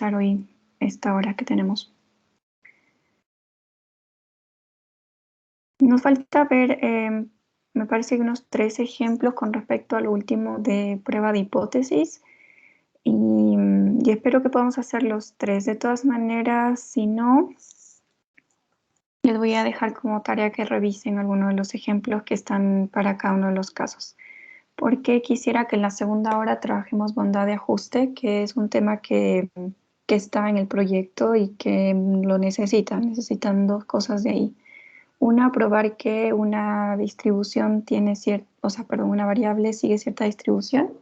hoy esta hora que tenemos. Nos falta ver, me parece que unos 3 ejemplos con respecto al último de prueba de hipótesis y espero que podamos hacer los 3. De todas maneras, si no, les voy a dejar como tarea que revisen algunos de los ejemplos que están para cada uno de los casos. Porque quisiera que en la segunda hora trabajemos bondad de ajuste, que es un tema que está en el proyecto y que lo necesitan 2 cosas de ahí. Una, probar que una distribución tiene una variable sigue cierta distribución.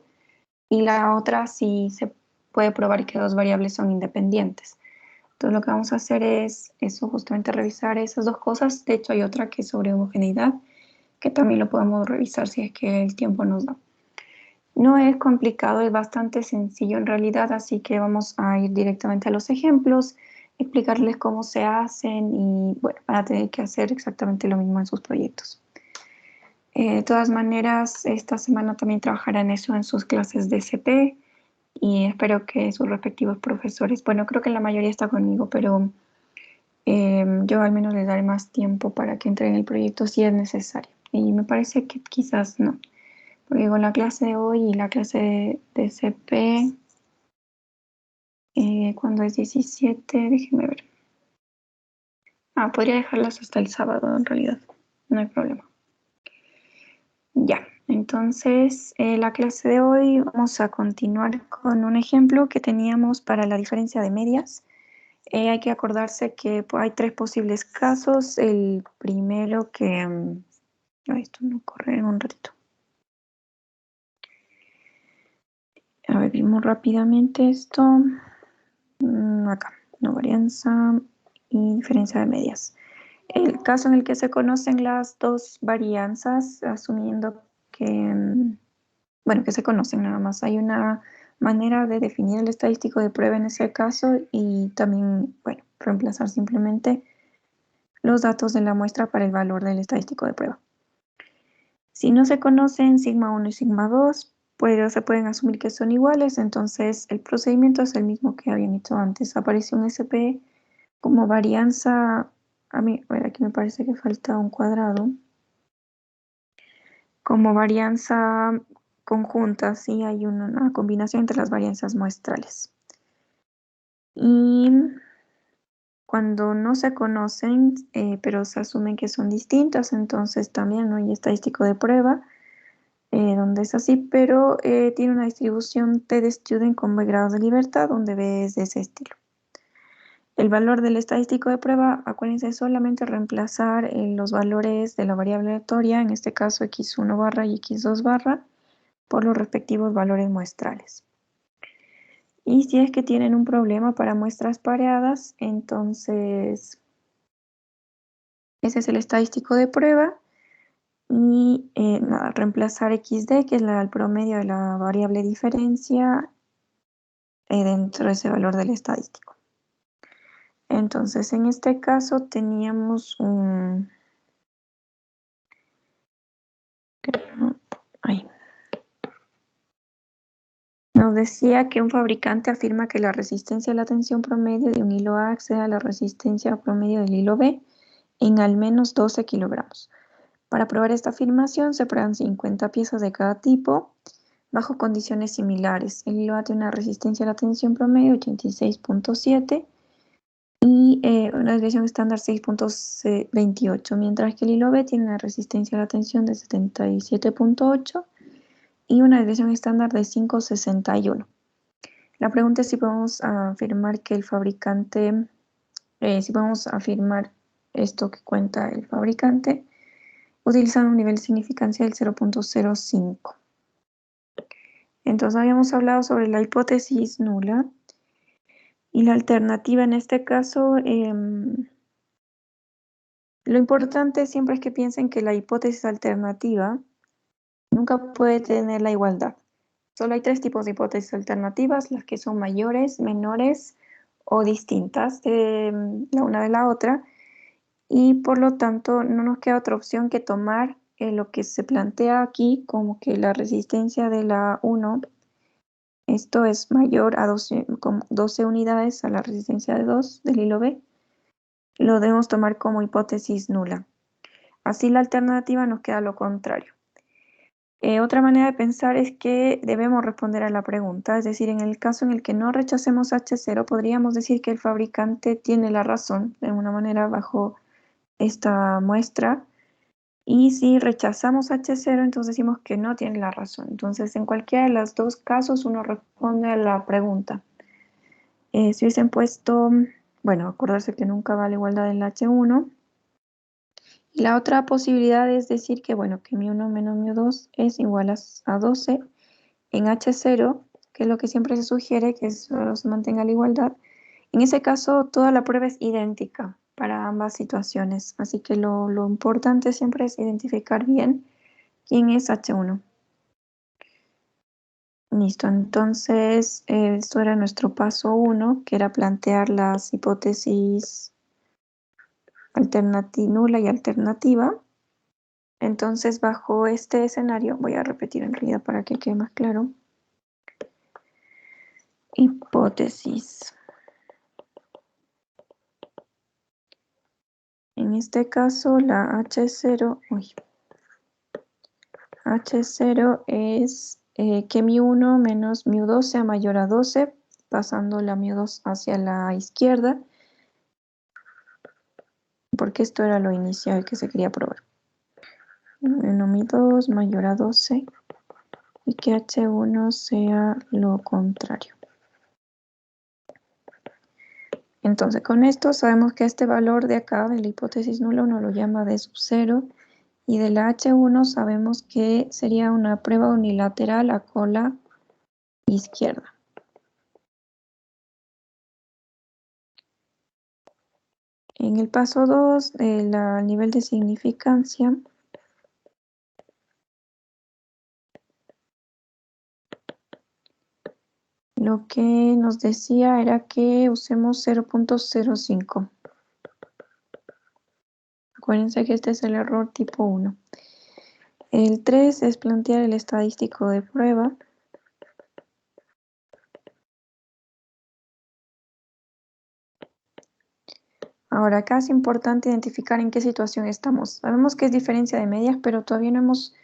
Y la otra, si se puede probar que 2 variables son independientes. Entonces lo que vamos a hacer es eso, justamente revisar esas 2 cosas. De hecho, hay otra que es sobre homogeneidad, que también lo podemos revisar si es que el tiempo nos da. No es complicado, es bastante sencillo en realidad, así que vamos a ir directamente a los ejemplos, explicarles cómo se hacen y bueno, van a tener que hacer exactamente lo mismo en sus proyectos. De todas maneras, esta semana también trabajarán eso en sus clases de CP y espero que sus respectivos profesores, bueno, creo que la mayoría está conmigo, pero yo al menos les daré más tiempo para que entreguen el proyecto si es necesario. Y me parece que quizás no. Porque con la clase de hoy y la clase de CP, cuando es 17, déjenme ver. Podría dejarlas hasta el sábado en realidad, no hay problema. Ya, entonces la clase de hoy vamos a continuar con un ejemplo que teníamos para la diferencia de medias. Hay que acordarse que hay 3 posibles casos. El primero que... esto no corre en un ratito. A ver, vimos rápidamente esto. Acá, no varianza y diferencia de medias. El caso en el que se conocen las 2 varianzas, asumiendo que, bueno, que se conocen nada más. Hay una manera de definir el estadístico de prueba en ese caso y también, bueno, reemplazar simplemente los datos de la muestra para el valor del estadístico de prueba. Si no se conocen sigma 1 y sigma 2, pues se pueden asumir que son iguales, entonces el procedimiento es el mismo que habían hecho antes. Aparece un SP como varianza, a ver, aquí me parece que falta un cuadrado. Como varianza conjunta, sí hay una combinación entre las varianzas muestrales. Y cuando no se conocen, pero se asumen que son distintas, entonces también no hay estadístico de prueba, donde es así, pero tiene una distribución T de student con B grados de libertad, donde B es de ese estilo. El valor del estadístico de prueba, acuérdense, solamente reemplazar los valores de la variable aleatoria, en este caso x1 barra y x2 barra, por los respectivos valores muestrales. Y si es que tienen un problema para muestras pareadas, entonces ese es el estadístico de prueba. Y nada, reemplazar xd, que es el promedio de la variable diferencia, dentro de ese valor del estadístico. Entonces, en este caso teníamos un... Nos decía que un fabricante afirma que la resistencia a la tensión promedio de un hilo A excede a la resistencia promedio del hilo B en al menos 12 kilogramos. Para probar esta afirmación se prueban 50 piezas de cada tipo bajo condiciones similares. El hilo A tiene una resistencia a la tensión promedio 86.7 y una desviación estándar 6.28, mientras que el hilo B tiene una resistencia a la tensión de 77.8 y una desviación estándar de 5.61. La pregunta es si podemos afirmar que el fabricante, si podemos afirmar esto que cuenta el fabricante, utilizando un nivel de significancia del 0.05. Entonces habíamos hablado sobre la hipótesis nula y la alternativa en este caso. Lo importante siempre es que piensen que la hipótesis alternativa nunca puede tener la igualdad. Solo hay 3 tipos de hipótesis alternativas, las que son mayores, menores o distintas la una de la otra, y por lo tanto no nos queda otra opción que tomar lo que se plantea aquí como que la resistencia de la 1 esto es mayor a 12 unidades a la resistencia de 2 del hilo B, lo debemos tomar como hipótesis nula. Así la alternativa nos queda lo contrario. Otra manera de pensar es que debemos responder a la pregunta, es decir, en el caso en el que no rechacemos H0, podríamos decir que el fabricante tiene la razón, de alguna manera, bajo esta muestra, y si rechazamos H0, entonces decimos que no tiene la razón. Entonces, en cualquiera de los dos casos, uno responde a la pregunta. Si hubiesen puesto, bueno, acordarse que nunca va la igualdad en H1, y la otra posibilidad es decir que, bueno, que μ1 menos μ2 es igual a 12 en H0, que es lo que siempre se sugiere, que solo se mantenga la igualdad. En ese caso, toda la prueba es idéntica para ambas situaciones, así que lo importante siempre es identificar bien quién es H1. Listo, entonces esto era nuestro paso 1, que era plantear las hipótesis nula y alternativa. Entonces, bajo este escenario, voy a repetir en realidad para que quede más claro. Hipótesis. En este caso, la H0, H0 es que μ1 menos μ2 sea mayor a 12, pasando la μ2 hacia la izquierda, porque esto era lo inicial que se quería probar. Menos μ2 mayor a 12 y que H1 sea lo contrario. Entonces, con esto sabemos que este valor de acá, de la hipótesis nula, uno lo llama D sub 0, y de la H1 sabemos que sería una prueba unilateral a cola izquierda. En el paso 2, el nivel de significancia, lo que nos decía era que usemos 0.05. Acuérdense que este es el error tipo 1. El 3 es plantear el estadístico de prueba. Ahora, acá es importante identificar en qué situación estamos. Sabemos que es diferencia de medias, pero todavía no hemos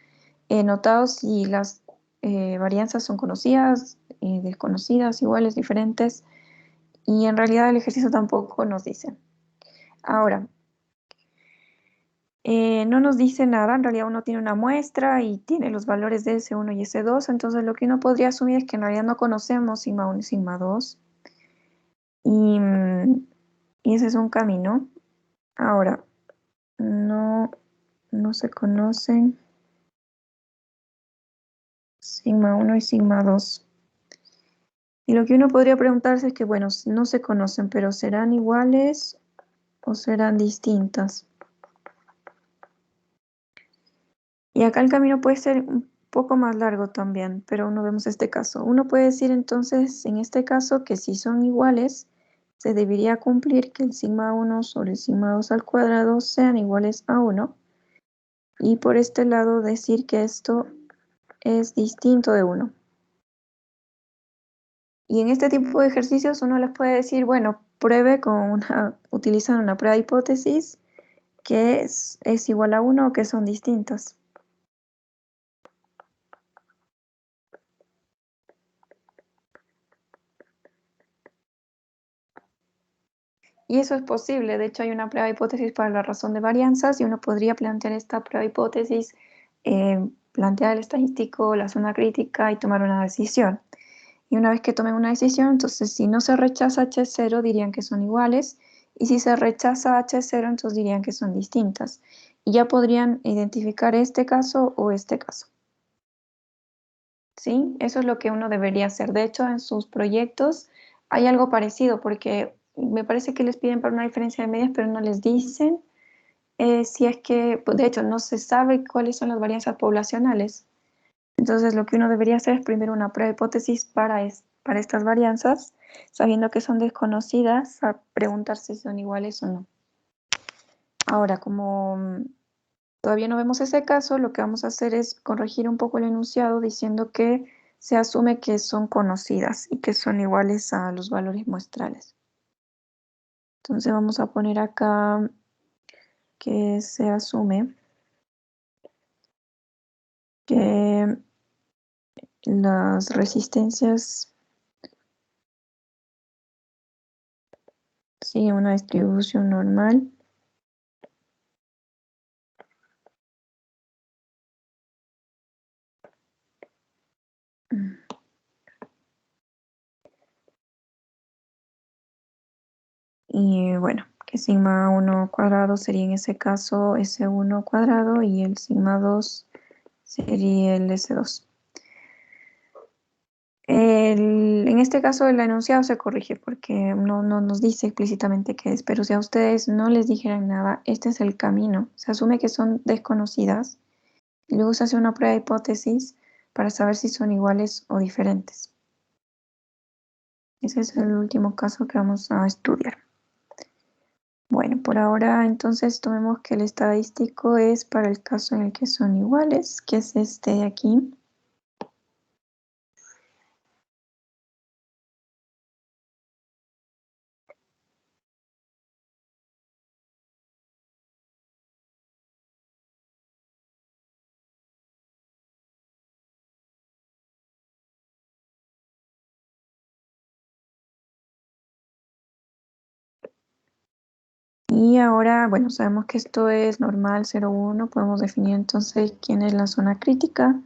notado si las varianzas son conocidas, desconocidas, iguales, diferentes, y en realidad el ejercicio tampoco nos dice. Ahora, no nos dice nada, en realidad uno tiene una muestra y tiene los valores de S1 y S2, entonces lo que uno podría asumir es que en realidad no conocemos sigma 1 y sigma 2, y ese es un camino. Ahora, no se conocen sigma 1 y sigma 2. Y lo que uno podría preguntarse es que, bueno, no se conocen, pero ¿serán iguales o serán distintas? Y acá el camino puede ser un poco más largo también, pero no vemos este caso. Uno puede decir entonces, en este caso, que si son iguales, se debería cumplir que el sigma 1 sobre el sigma 2 al cuadrado sean iguales a 1. Y por este lado decir que esto es distinto de 1. Y en este tipo de ejercicios uno les puede decir, bueno, pruebe utilizando una prueba de hipótesis que es igual a 1 o que son distintas. Y eso es posible, de hecho hay una prueba de hipótesis para la razón de varianzas y uno podría plantear esta prueba de hipótesis, plantear el estadístico, la zona crítica y tomar una decisión. Y una vez que tomen una decisión, entonces si no se rechaza H0 dirían que son iguales, y si se rechaza H0 entonces dirían que son distintas. Y ya podrían identificar este caso o este caso. ¿Sí? Eso es lo que uno debería hacer. De hecho, en sus proyectos hay algo parecido, porque me parece que les piden para una diferencia de medias, pero no les dicen si es que, pues, de hecho, no se sabe cuáles son las varianzas poblacionales. Entonces, lo que uno debería hacer es primero una prueba de hipótesis para estas varianzas, sabiendo que son desconocidas, a preguntarse si son iguales o no. Ahora, como todavía no vemos ese caso, lo que vamos a hacer es corregir un poco el enunciado diciendo que se asume que son conocidas y que son iguales a los valores muestrales. Entonces vamos a poner acá que se asume que las resistencias siguen una distribución normal. Y bueno, que sigma 1 cuadrado sería en ese caso S1 cuadrado y el sigma 2 sería el S2. En este caso el enunciado se corrige porque no nos dice explícitamente qué es, pero si a ustedes no les dijeran nada, este es el camino. Se asume que son desconocidas y luego se hace una prueba de hipótesis para saber si son iguales o diferentes. Ese es el último caso que vamos a estudiar. Bueno, por ahora entonces tomemos que el estadístico es para el caso en el que son iguales, que es este de aquí. Y ahora, bueno, sabemos que esto es normal 0,1. Podemos definir entonces quién es la zona crítica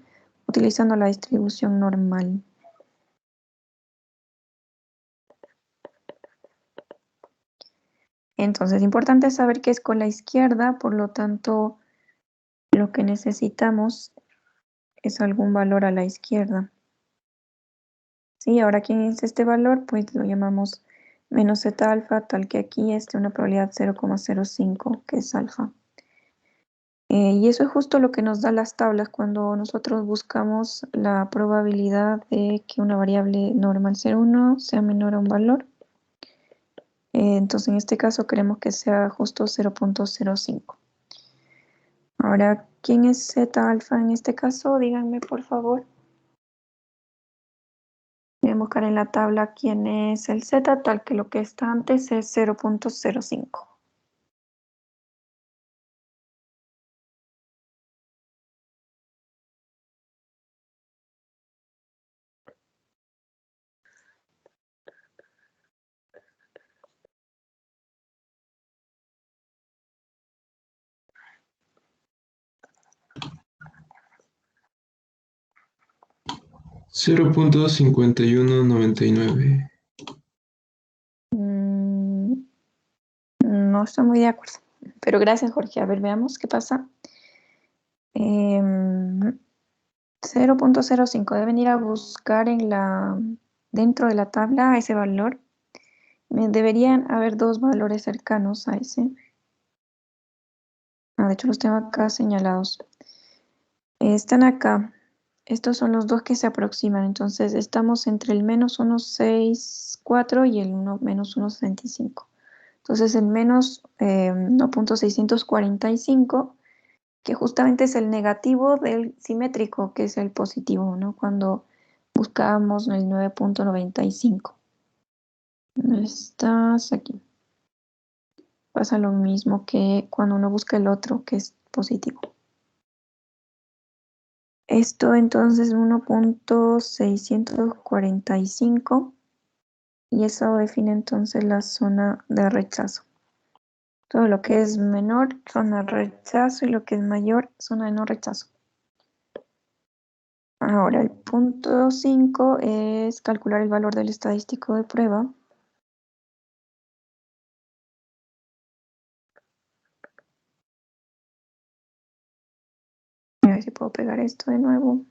utilizando la distribución normal. Entonces, importante saber que es con la izquierda, por lo tanto, lo que necesitamos es algún valor a la izquierda. Sí, ahora, ¿quién es este valor? Pues lo llamamos menos zeta alfa, tal que aquí esté una probabilidad 0,05, que es alfa. Y eso es justo lo que nos da las tablas cuando nosotros buscamos la probabilidad de que una variable normal 0,1 sea menor a un valor. Entonces en este caso queremos que sea justo 0,05. Ahora, ¿quién es zeta alfa en este caso? Díganme por favor. Voy a buscar en la tabla quién es el zeta, tal que lo que está antes es 0,05. Cero punto 5199. No estoy muy de acuerdo, pero gracias Jorge. A ver, veamos qué pasa. 0,05 deben ir a buscar dentro de la tabla ese valor. Deberían haber dos valores cercanos a ese. De hecho los tengo acá señalados. Están acá. Estos son los dos que se aproximan. Entonces estamos entre el menos 1,64 y el menos 1,65. Entonces el menos 1,645, que justamente es el negativo del simétrico, que es el positivo, ¿no? Cuando buscábamos el 9,95. Estás aquí. Pasa lo mismo que cuando uno busca el otro, que es positivo. Esto entonces 1,645 y eso define entonces la zona de rechazo. Todo lo que es menor, zona de rechazo, y lo que es mayor, zona de no rechazo. Ahora, el punto 5 es calcular el valor del estadístico de prueba. A ver si puedo pegar esto de nuevo.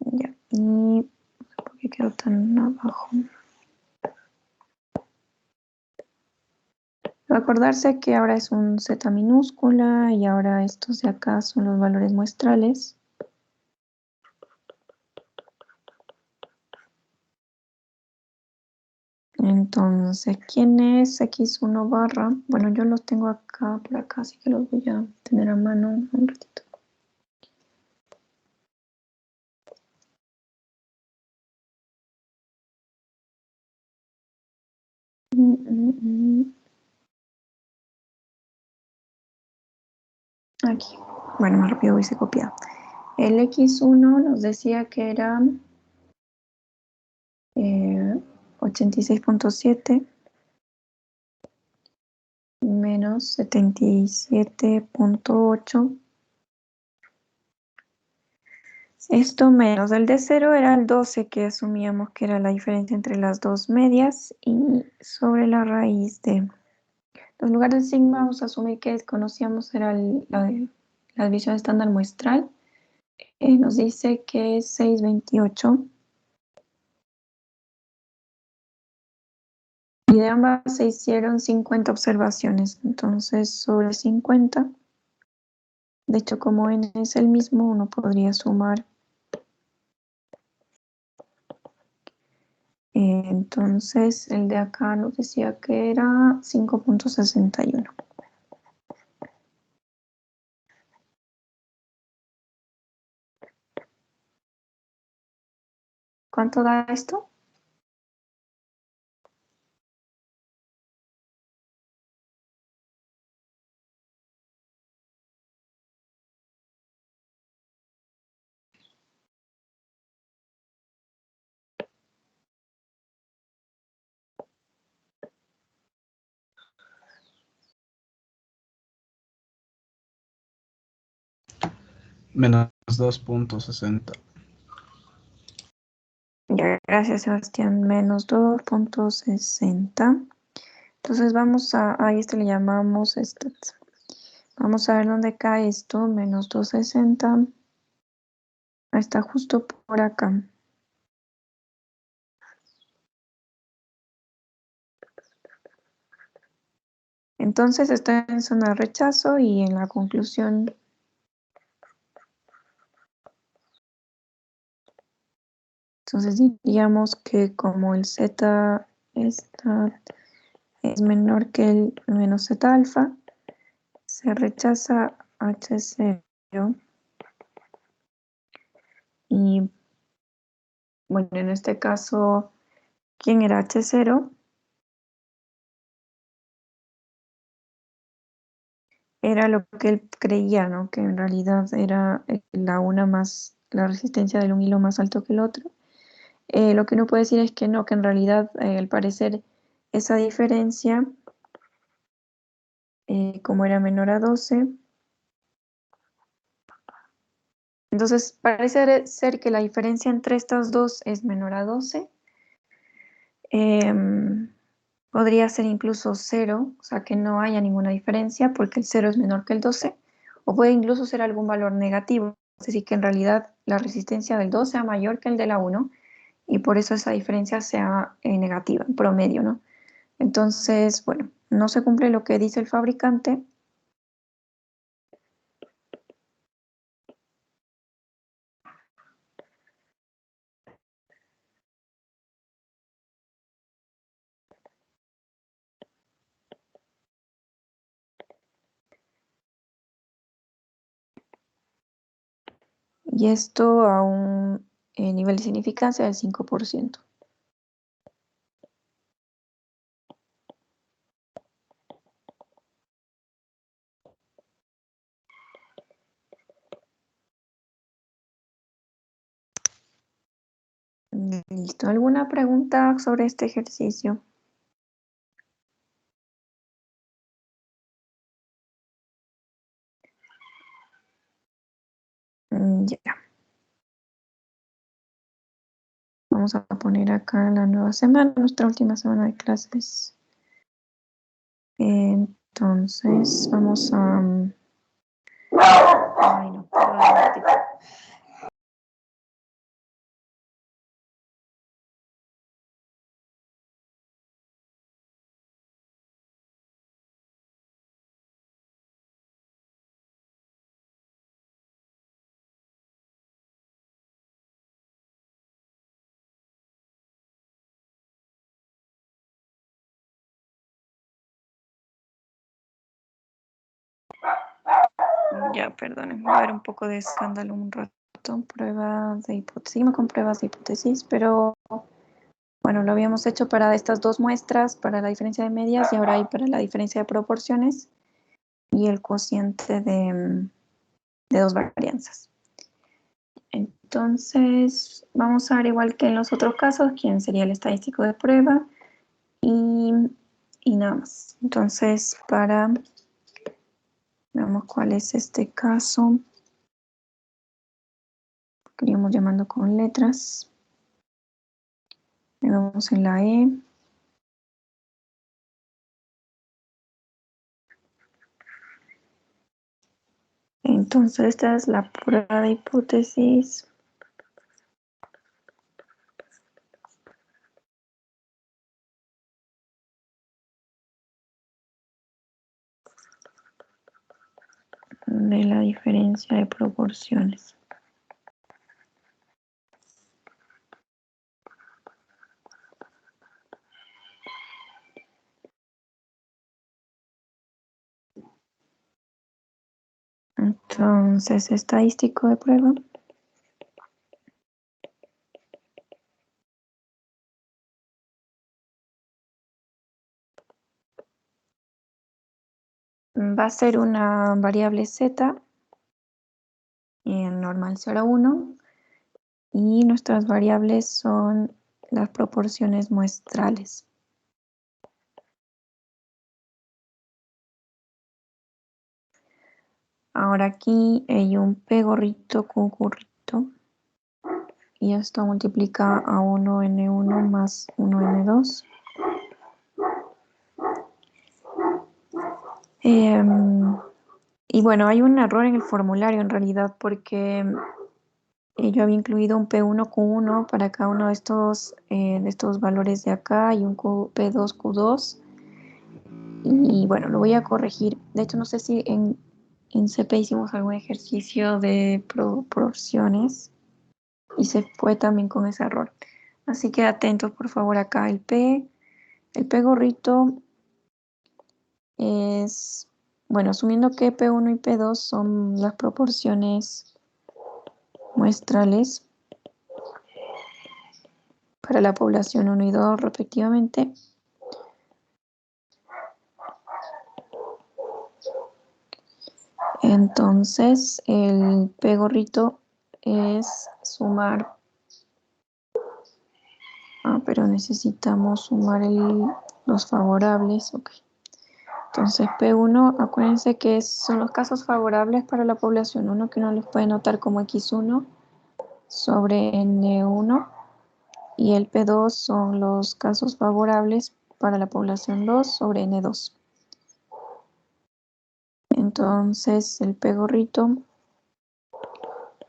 Ya, y ¿por qué quedó tan abajo? Acordarse que ahora es un Z minúscula y ahora estos de acá son los valores muestrales. Entonces, ¿quién es X1 barra? Bueno, yo los tengo acá, por acá, así que los voy a tener a mano un ratito. Aquí. Bueno, más rápido hubiese copiado. El X1 nos decía que era 86.7 menos 77.8. Esto menos el de 0 era el 12, que asumíamos que era la diferencia entre las dos medias, y sobre la raíz de los lugares de sigma vamos a asumir que conocíamos era la división estándar muestral. Nos dice que es 628. Y de ambas se hicieron 50 observaciones. Entonces, sobre 50, de hecho, como n es el mismo, uno podría sumar. Entonces, el de acá nos decía que era 5.61. ¿Cuánto da esto? Menos 2.60. Ya, gracias, Sebastián. Menos 2.60. Entonces vamos a esto le llamamos stats. Vamos a ver dónde cae esto. Menos 260. Está justo por acá. Entonces está en zona de rechazo, y en la conclusión entonces diríamos que como el z está es menor que el menos z alfa, se rechaza H0. Y bueno, en este caso, ¿quién era H0? Era lo que él creía, ¿no? Que en realidad era la una más, la resistencia de un hilo más alto que el otro. Lo que uno puede decir es que no, que en realidad, al parecer, esa diferencia, como era menor a 12, entonces parece ser que la diferencia entre estas dos es menor a 12. Podría ser incluso 0, o sea que no haya ninguna diferencia porque el 0 es menor que el 12, o puede incluso ser algún valor negativo, es decir, que en realidad la resistencia del 2 sea mayor que el de la 1, y por eso esa diferencia sea negativa, en promedio, ¿no? Entonces, bueno, no se cumple lo que dice el fabricante. Y esto a un nivel de significancia del 5%. Listo. ¿Alguna pregunta sobre este ejercicio? Ya. Vamos a poner acá la nueva semana, nuestra última semana de clases. Entonces, vamos a... Ay, no, perdón, un ratito. Ya, perdonen, va a haber un poco de escándalo un rato. Pruebas de hipótesis, seguimos con pruebas de hipótesis, pero bueno, lo habíamos hecho para estas dos muestras, para la diferencia de medias, y ahora hay para la diferencia de proporciones y el cociente de de dos varianzas. Entonces, vamos a ver igual que en los otros casos, quién sería el estadístico de prueba y nada más. Entonces, veamos cuál es este caso. Que iríamos llamando con letras. Vamos en la E. Entonces, esta es la prueba de hipótesis. De la diferencia de proporciones. Entonces, estadístico de prueba. Va a ser una variable z en normal 0 a 1 y nuestras variables son las proporciones muestrales. Ahora aquí hay un P gorrito Q gorrito y esto multiplica a 1n1 más 1n2. Y bueno, hay un error en el formulario en realidad porque yo había incluido un P1, Q1 para cada uno de estos valores de acá y un P2, Q2. Y bueno, lo voy a corregir. De hecho, no sé si en CP hicimos algún ejercicio de proporciones y se fue también con ese error. Así que atentos, por favor, acá el P gorrito es, bueno, asumiendo que P1 y P2 son las proporciones muestrales para la población 1 y 2 respectivamente. Entonces, el P gorrito es sumar. Pero necesitamos sumar los favorables. Ok. Entonces, P1, acuérdense que son los casos favorables para la población 1, que uno los puede notar como X1 sobre N1. Y el P2 son los casos favorables para la población 2 sobre N2. Entonces, el P gorrito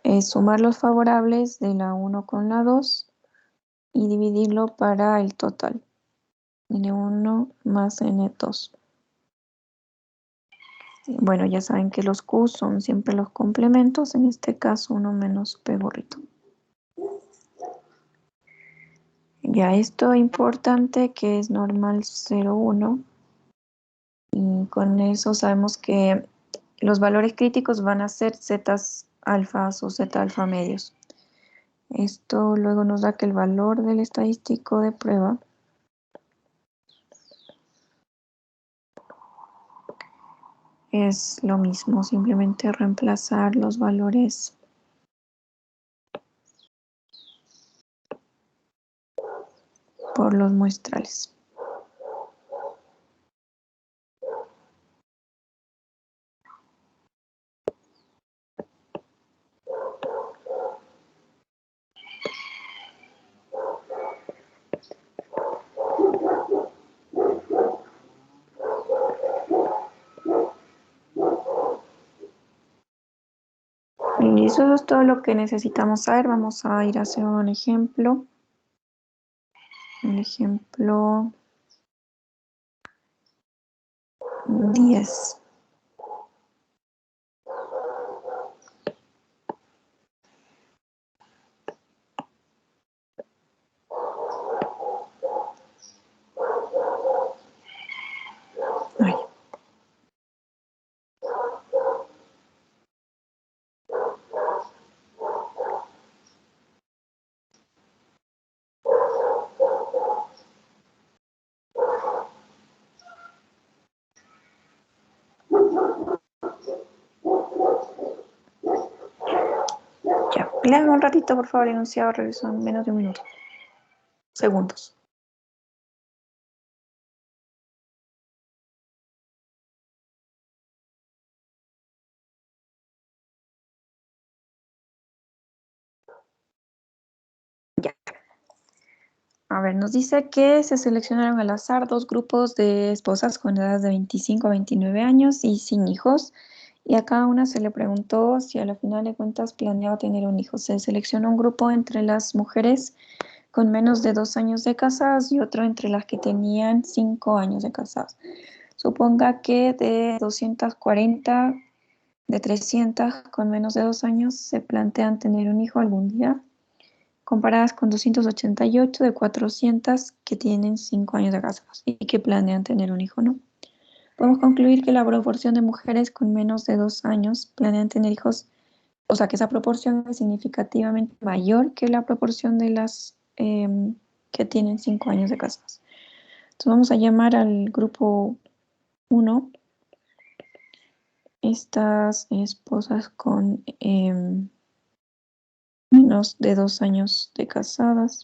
es sumar los favorables de la 1 con la 2 y dividirlo para el total. N1 más N2. Bueno, ya saben que los Q son siempre los complementos, en este caso 1 menos P gorrito. Ya esto importante que es normal 0, 1. Y con eso sabemos que los valores críticos van a ser Z alfas o Z alfa medios. Esto luego nos da que el valor del estadístico de prueba es lo mismo, simplemente reemplazar los valores por los muestrales. Y eso es todo lo que necesitamos saber. Vamos a ir a hacer un ejemplo. El ejemplo 10. Ay. Lean un ratito, por favor, enunciado, regreso en menos de un minuto. Segundos. Ya. A ver, nos dice que se seleccionaron al azar dos grupos de esposas con edades de 25 a 29 años y sin hijos. Y a cada una se le preguntó si a la final de cuentas planeaba tener un hijo. Se seleccionó un grupo entre las mujeres con menos de 2 años de casadas y otro entre las que tenían 5 años de casadas. Suponga que de 240, de 300 con menos de 2 años se plantean tener un hijo algún día, comparadas con 288 de 400 que tienen 5 años de casados y que planean tener un hijo, ¿no? Podemos concluir que la proporción de mujeres con menos de 2 años planean tener hijos, o sea, que esa proporción es significativamente mayor que la proporción de las que tienen 5 años de casados. Entonces vamos a llamar al grupo 1 estas esposas con menos de 2 años de casadas.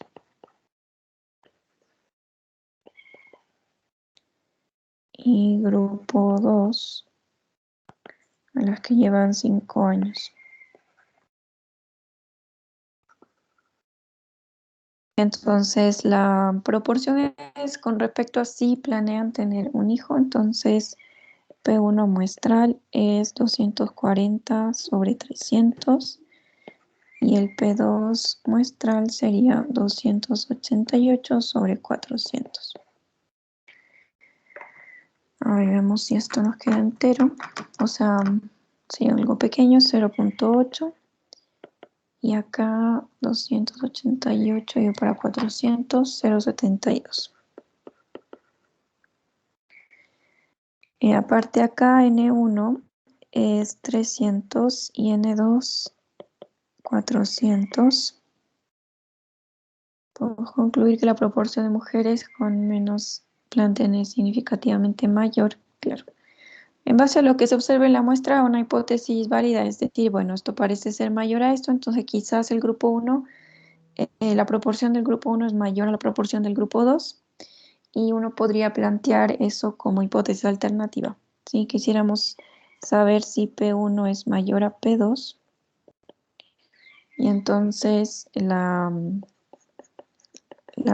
Y grupo 2 a las que llevan 5 años. Entonces la proporción es con respecto a si planean tener un hijo. Entonces P1 muestral es 240 sobre 300 y el P2 muestral sería 288 sobre 400. A ver, vemos si esto nos queda entero. O sea, si algo pequeño, 0.8. Y acá 288 y para 400, 0.72. Y aparte acá N1 es 300 y N2 400. Podemos concluir que la proporción de mujeres con menos plantean es significativamente mayor, claro. En base a lo que se observa en la muestra, una hipótesis válida es decir, bueno, esto parece ser mayor a esto, entonces quizás el grupo 1, la proporción del grupo 1 es mayor a la proporción del grupo 2 y uno podría plantear eso como hipótesis alternativa. Si quisiéramos saber si P1 es mayor a P2 y entonces la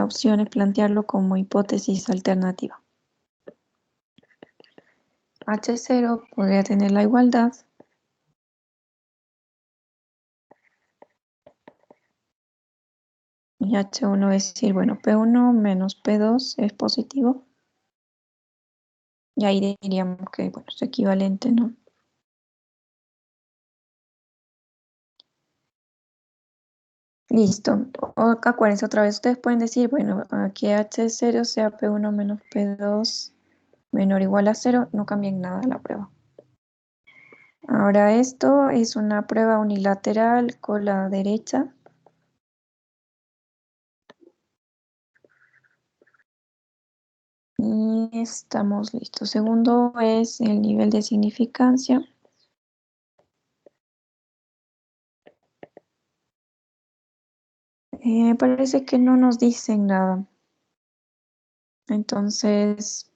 opción es plantearlo como hipótesis alternativa. H0 podría tener la igualdad y H1 es decir, bueno, P1 menos P2 es positivo. Y ahí diríamos que, bueno, es equivalente, ¿no? Listo. Acá acuérdense otra vez, ustedes pueden decir, bueno, aquí H0 sea P1 menos P2 menor o igual a 0, no cambien nada la prueba. Ahora esto es una prueba unilateral con la derecha. Y estamos listos. Segundo es el nivel de significancia. Parece que no nos dicen nada. Entonces,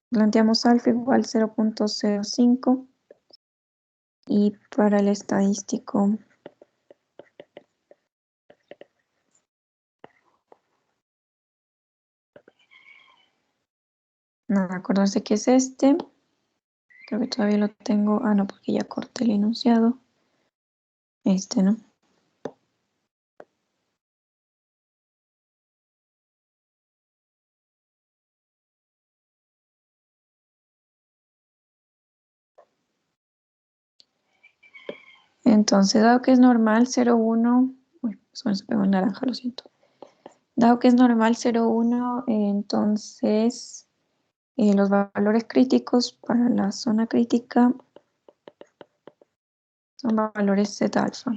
planteamos alfa igual 0.05 y para el estadístico nada, acordarse que es este. Creo que todavía lo tengo. Ah, no, porque ya corté el enunciado. Este, ¿no? Entonces, dado que es normal 0,1, uy, se pegó en naranja, lo siento. Dado que es normal 0,1, entonces los valores críticos para la zona crítica son valores Z alfa.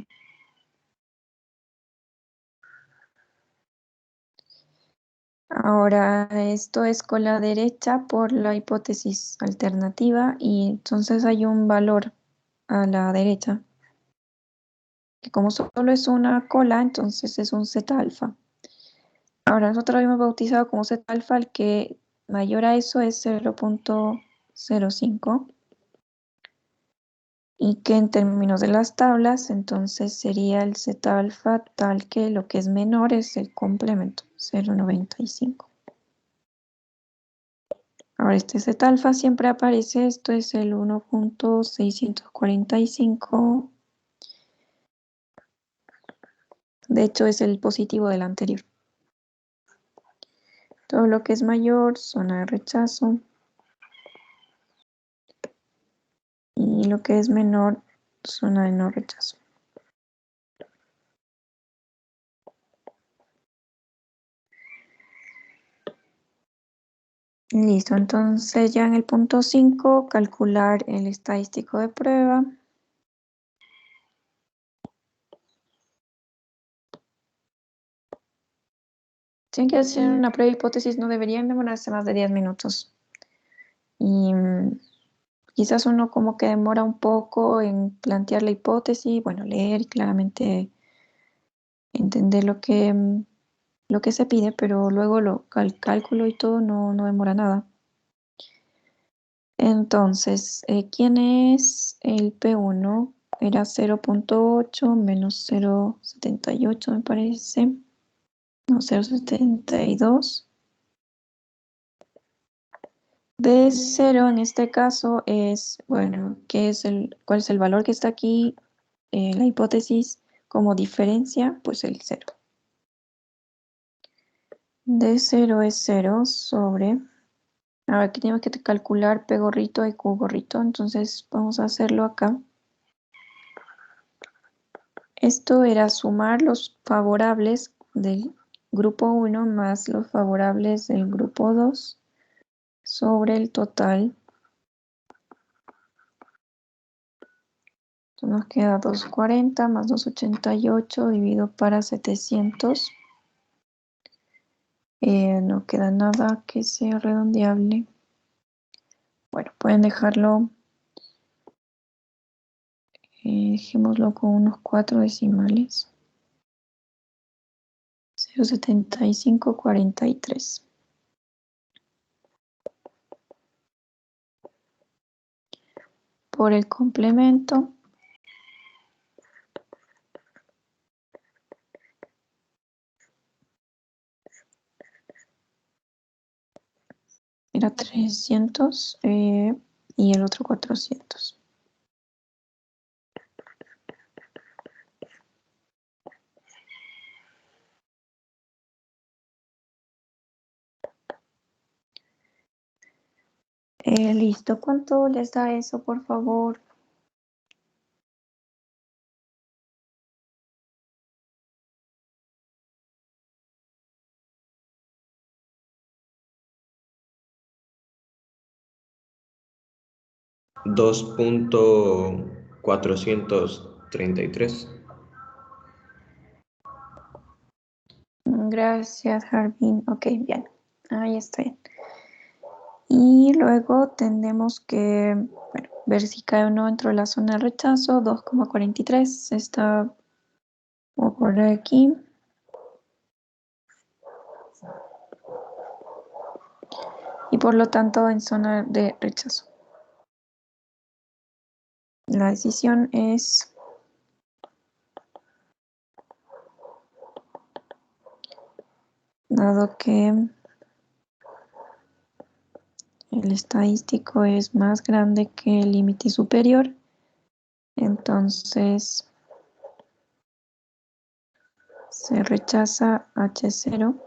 Ahora, esto es con la derecha por la hipótesis alternativa y entonces hay un valor a la derecha que como solo es una cola, entonces es un zeta alfa. Ahora nosotros habíamos bautizado como zeta alfa el que mayor a eso es 0.05 y que en términos de las tablas entonces sería el zeta alfa tal que lo que es menor es el complemento, 0.95. Ahora este zeta alfa siempre aparece, esto es el 1.645, de hecho es el positivo del anterior. Todo lo que es mayor, zona de rechazo, y lo que es menor, zona de no rechazo. Listo, entonces ya en el punto 5, calcular el estadístico de prueba. Tienen que hacer una prueba de hipótesis, no deberían demorarse más de 10 minutos. Y quizás uno como que demora un poco en plantear la hipótesis, bueno, leer y claramente entender lo que se pide, pero luego el cálculo y todo no demora nada. Entonces, ¿quién es el P1? Era 0.8 menos 0.78 me parece. No, 0.72. B0 en este caso es, bueno, ¿cuál es el valor que está aquí? La hipótesis como diferencia, pues el 0. D0 es 0 sobre, a ver, aquí tenemos que calcular P gorrito y Q gorrito, entonces vamos a hacerlo acá. Esto era sumar los favorables del grupo 1 más los favorables del grupo 2 sobre el total. Entonces nos queda 240 más 288 dividido para 700. No queda nada que sea redondeable. Bueno, pueden dejarlo, dejémoslo con unos 4 decimales. 0.7543. Por el complemento, era 300 y el otro 400. Listo, ¿cuánto les da eso, por favor? $2.433. Gracias, Harbin. Ok, bien. Ahí está bien. Y luego tenemos que, bueno, ver si cae o no dentro de la zona de rechazo. 2,43 está por aquí. Y por lo tanto en zona de rechazo. La decisión es dado que el estadístico es más grande que el límite superior, entonces se rechaza H0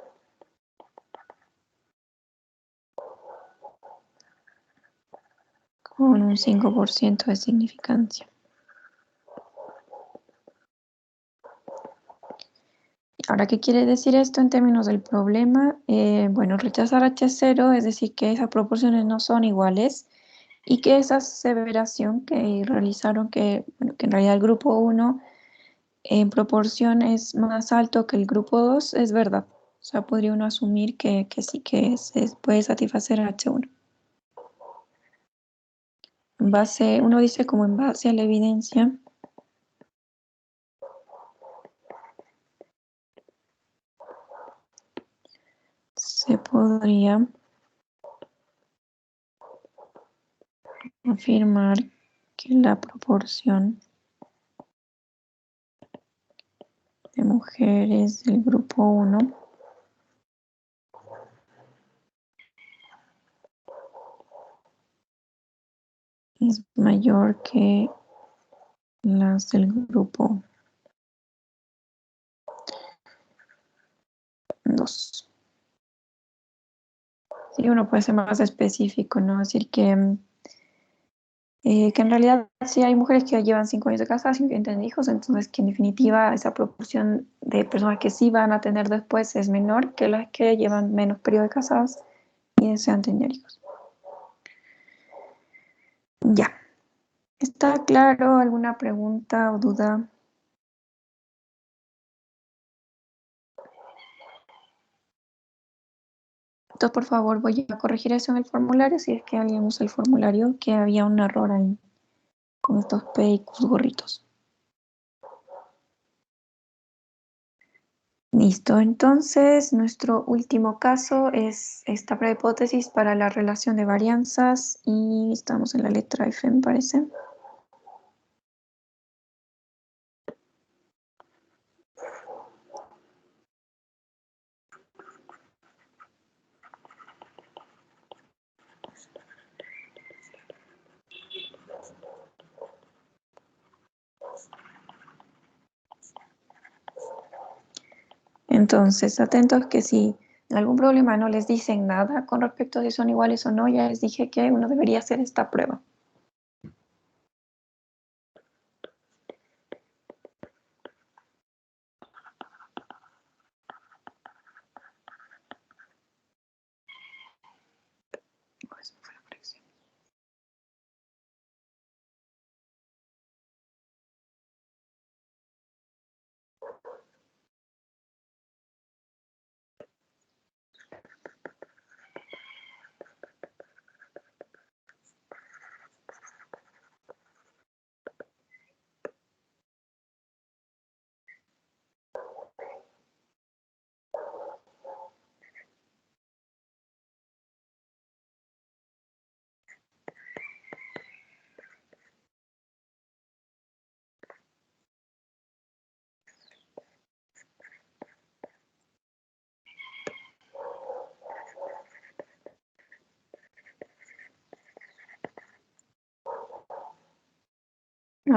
con un 5% de significancia. Ahora, ¿qué quiere decir esto en términos del problema? Bueno, rechazar H0 es decir que esas proporciones no son iguales y que esa aseveración que realizaron bueno, que en realidad el grupo 1 en proporción es más alto que el grupo 2 es verdad. O sea, podría uno asumir que sí que se puede satisfacer H1. Uno dice como en base a la evidencia, se podría afirmar que la proporción de mujeres del grupo 1 es mayor que las del grupo 2. Sí, uno puede ser más específico, ¿no? Decir que en realidad sí hay mujeres que llevan 5 años de casadas y que tienen hijos, entonces que en definitiva esa proporción de personas que sí van a tener después es menor que las que llevan menos periodo de casadas y desean tener hijos. Ya. ¿Está claro? ¿Alguna pregunta o duda? Entonces, por favor, voy a corregir eso en el formulario si es que alguien usa el formulario, que había un error ahí con estos P y Q gorritos. Listo, entonces nuestro último caso es esta prueba de hipótesis para la relación de varianzas y estamos en la letra F, me parece. Entonces, atentos que si en algún problema no les dicen nada con respecto a si son iguales o no, ya les dije que uno debería hacer esta prueba.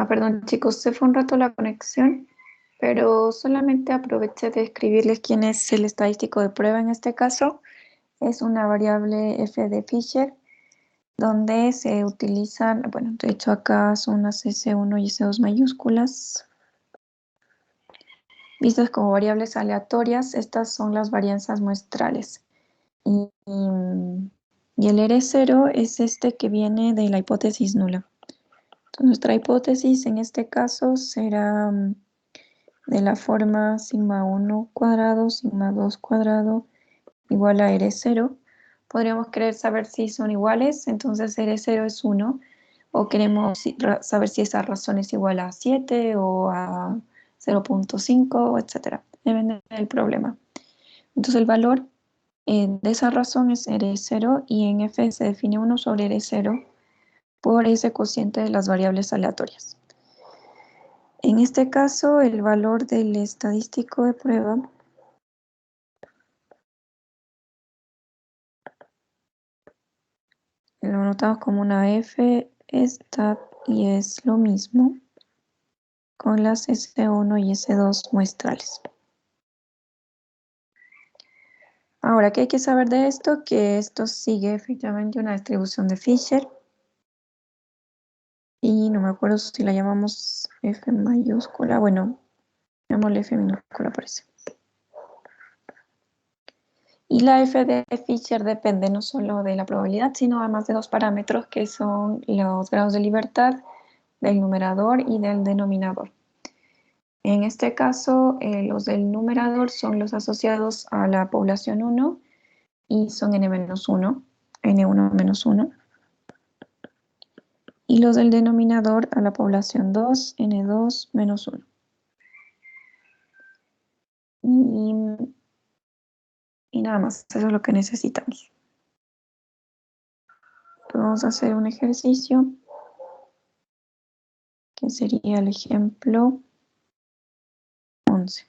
Perdón chicos, se fue un rato la conexión, pero solamente aproveché de escribirles quién es el estadístico de prueba en este caso. Es una variable f de Fisher, donde se utilizan, bueno, de hecho acá son las S1 y S2 mayúsculas. Vistas como variables aleatorias, estas son las varianzas muestrales. Y el R0 es este que viene de la hipótesis nula. Entonces, nuestra hipótesis en este caso será de la forma sigma 1 cuadrado, sigma 2 cuadrado, igual a R0. Podríamos querer saber si son iguales, entonces R0 es 1, o queremos saber si esa razón es igual a 7 o a 0.5, etc. Depende del problema. Entonces el valor de esa razón es R0 y en F se define 1 sobre R0 por ese cociente de las variables aleatorias. En este caso, el valor del estadístico de prueba lo anotamos como una F stat y es lo mismo con las S1 y S2 muestrales. Ahora, ¿qué hay que saber de esto? Que esto sigue efectivamente una distribución de Fisher. Y no me acuerdo si la llamamos F mayúscula. Bueno, llamémosle F minúscula, parece. Y la F de Fisher depende no solo de la probabilidad, sino además de dos parámetros que son los grados de libertad del numerador y del denominador. En este caso, los del numerador son los asociados a la población 1 y son n-1, n1-1. Y los del denominador a la población 2, n2-1. Y Y nada más, eso es lo que necesitamos. Entonces vamos a hacer un ejercicio que sería el ejemplo 11.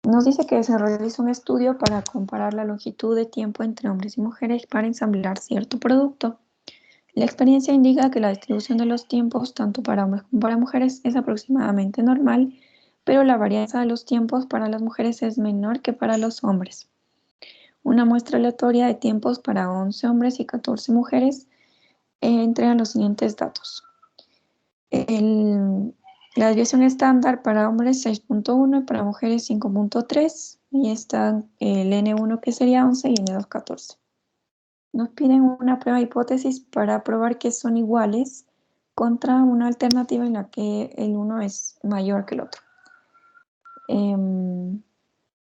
Nos dice que se realiza un estudio para comparar la longitud de tiempo entre hombres y mujeres para ensamblar cierto producto. La experiencia indica que la distribución de los tiempos, tanto para hombres como para mujeres, es aproximadamente normal, pero la varianza de los tiempos para las mujeres es menor que para los hombres. Una muestra aleatoria de tiempos para 11 hombres y 14 mujeres entrega los siguientes datos. La desviación estándar para hombres 6.1 y para mujeres 5.3 y está el N1 que sería 11 y N2 14. Nos piden una prueba de hipótesis para probar que son iguales contra una alternativa en la que el uno es mayor que el otro.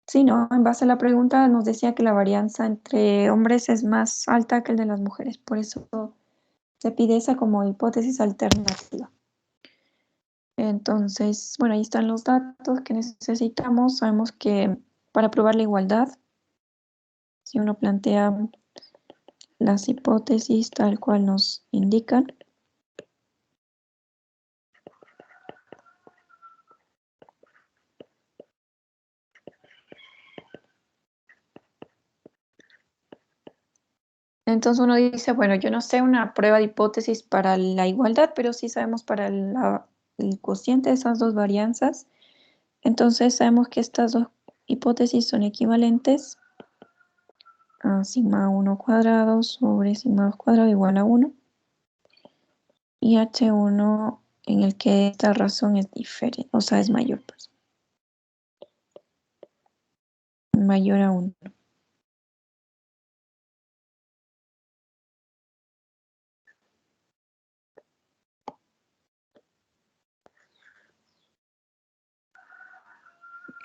Sí, ¿no? En base a la pregunta nos decía que la varianza entre hombres es más alta que el de las mujeres, por eso se pide esa como hipótesis alternativa. Entonces, bueno, ahí están los datos que necesitamos. Sabemos que para probar la igualdad, si uno plantea las hipótesis tal cual nos indican, entonces uno dice, bueno, yo no sé una prueba de hipótesis para la igualdad, pero sí sabemos para el cociente de esas dos varianzas. Entonces sabemos que estas dos hipótesis son equivalentes a sigma 1 cuadrado sobre sigma 2 cuadrado igual a 1. Y H1 en el que esta razón es diferente, o sea, es mayor, pues, mayor a 1.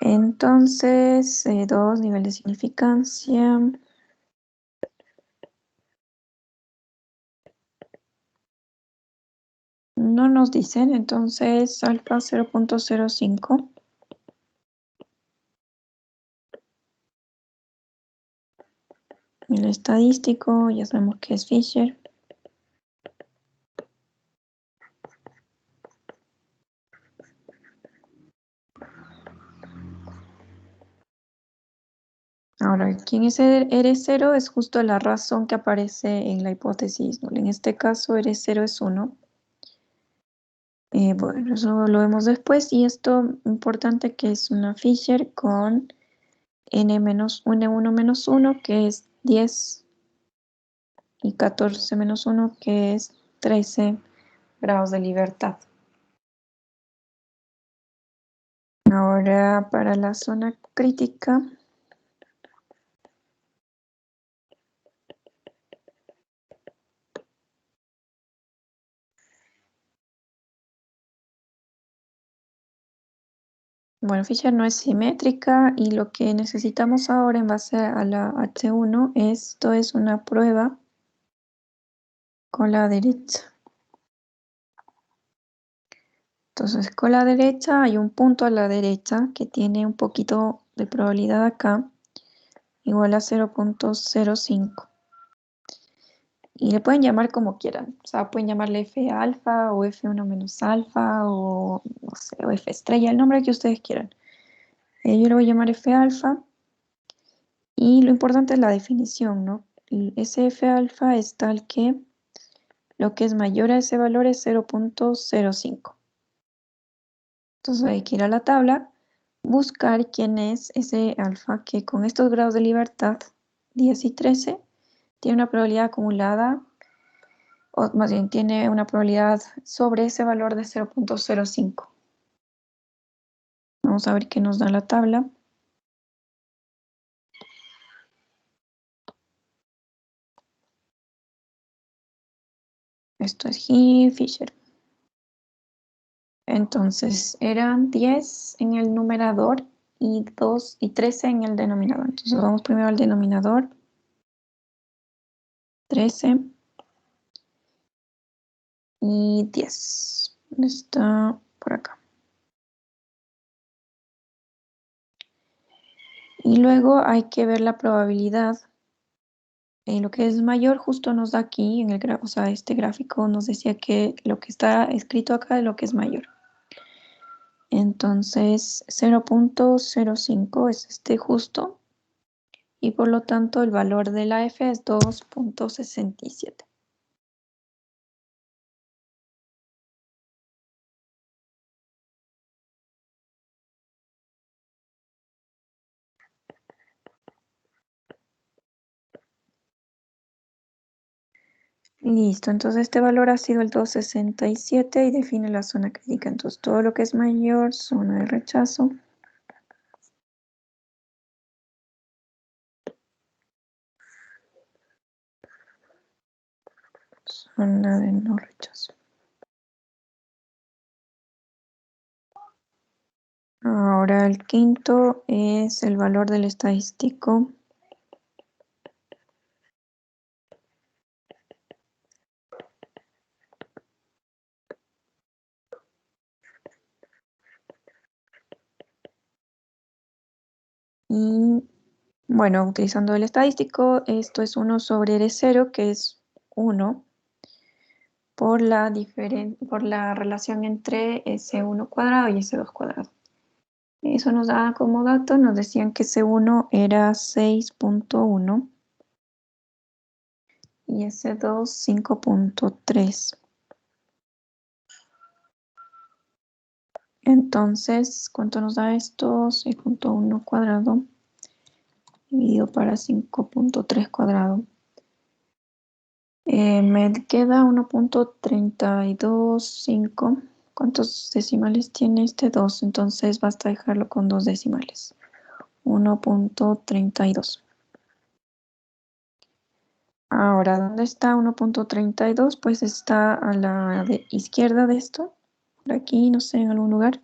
Entonces, 2, nivel de significancia. No nos dicen, entonces alfa 0.05. El estadístico, ya sabemos que es Fisher. Ahora, ¿quién es R0? Es justo la razón que aparece en la hipótesis, ¿no? En este caso, R0 es 1. Bueno, eso lo vemos después. Y esto, importante, que es una Fisher con N-1 menos 1, que es 10, y 14 menos 1, que es 13 grados de libertad. Ahora, para la zona crítica, bueno, Fisher no es simétrica y lo que necesitamos ahora en base a la H1 esto es una prueba con la derecha. Entonces, con la derecha hay un punto a la derecha que tiene un poquito de probabilidad acá, igual a 0.05. Y le pueden llamar como quieran. O sea, pueden llamarle F alfa o F1 menos alfa o, no sé, o F estrella, el nombre que ustedes quieran. Yo le voy a llamar F alfa. Y lo importante es la definición, ¿no? Ese F alfa es tal que lo que es mayor a ese valor es 0.05. Entonces hay que ir a la tabla, buscar quién es ese alfa que con estos grados de libertad, 10 y 13, tiene una probabilidad acumulada, o más bien tiene una probabilidad sobre ese valor de 0.05. Vamos a ver qué nos da la tabla. Esto es He, Fisher. Entonces eran 10 en el numerador y 2 y 13 en el denominador. Entonces vamos primero al denominador. 13 y 10. Está por acá. Y luego hay que ver la probabilidad. Lo que es mayor justo nos da aquí, en el o sea, este gráfico nos decía que lo que está escrito acá es lo que es mayor. Entonces 0.05 es este justo. Y por lo tanto el valor de la F es 2.67. Listo, entonces este valor ha sido el 2.67 y define la zona crítica. Entonces todo lo que es mayor, zona de rechazo. Zona de no rechazo. Ahora el quinto es el valor del estadístico. Y bueno, utilizando el estadístico, esto es 1 sobre R0, que es 1 por la relación entre S1 cuadrado y S2 cuadrado. Eso nos da como dato, nos decían que S1 era 6.1 y S2 5.3. Entonces, ¿cuánto nos da esto? 6.1 cuadrado dividido para 5.3 cuadrado. Me queda 1.325. ¿Cuántos decimales tiene este 2? Entonces basta dejarlo con 2 decimales. 1.32. Ahora, ¿dónde está 1.32? Pues está a la izquierda de esto. Por aquí, no sé, en algún lugar.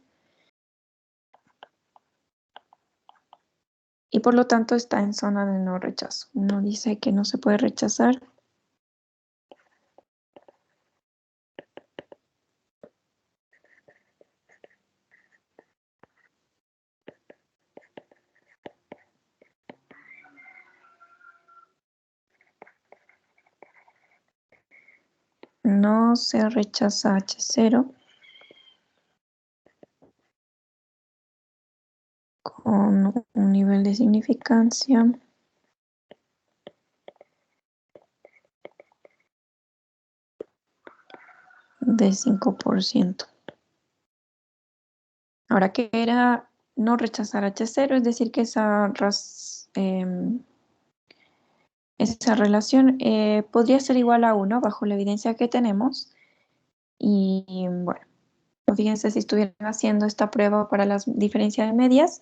Y por lo tanto está en zona de no rechazo. Uno dice que no se puede rechazar. No se rechaza H0 con un nivel de significancia de 5%. Ahora, ¿qué era no rechazar H0? Es decir, que esa relación podría ser igual a 1 bajo la evidencia que tenemos. Y bueno, fíjense si estuvieran haciendo esta prueba para la diferencia de medias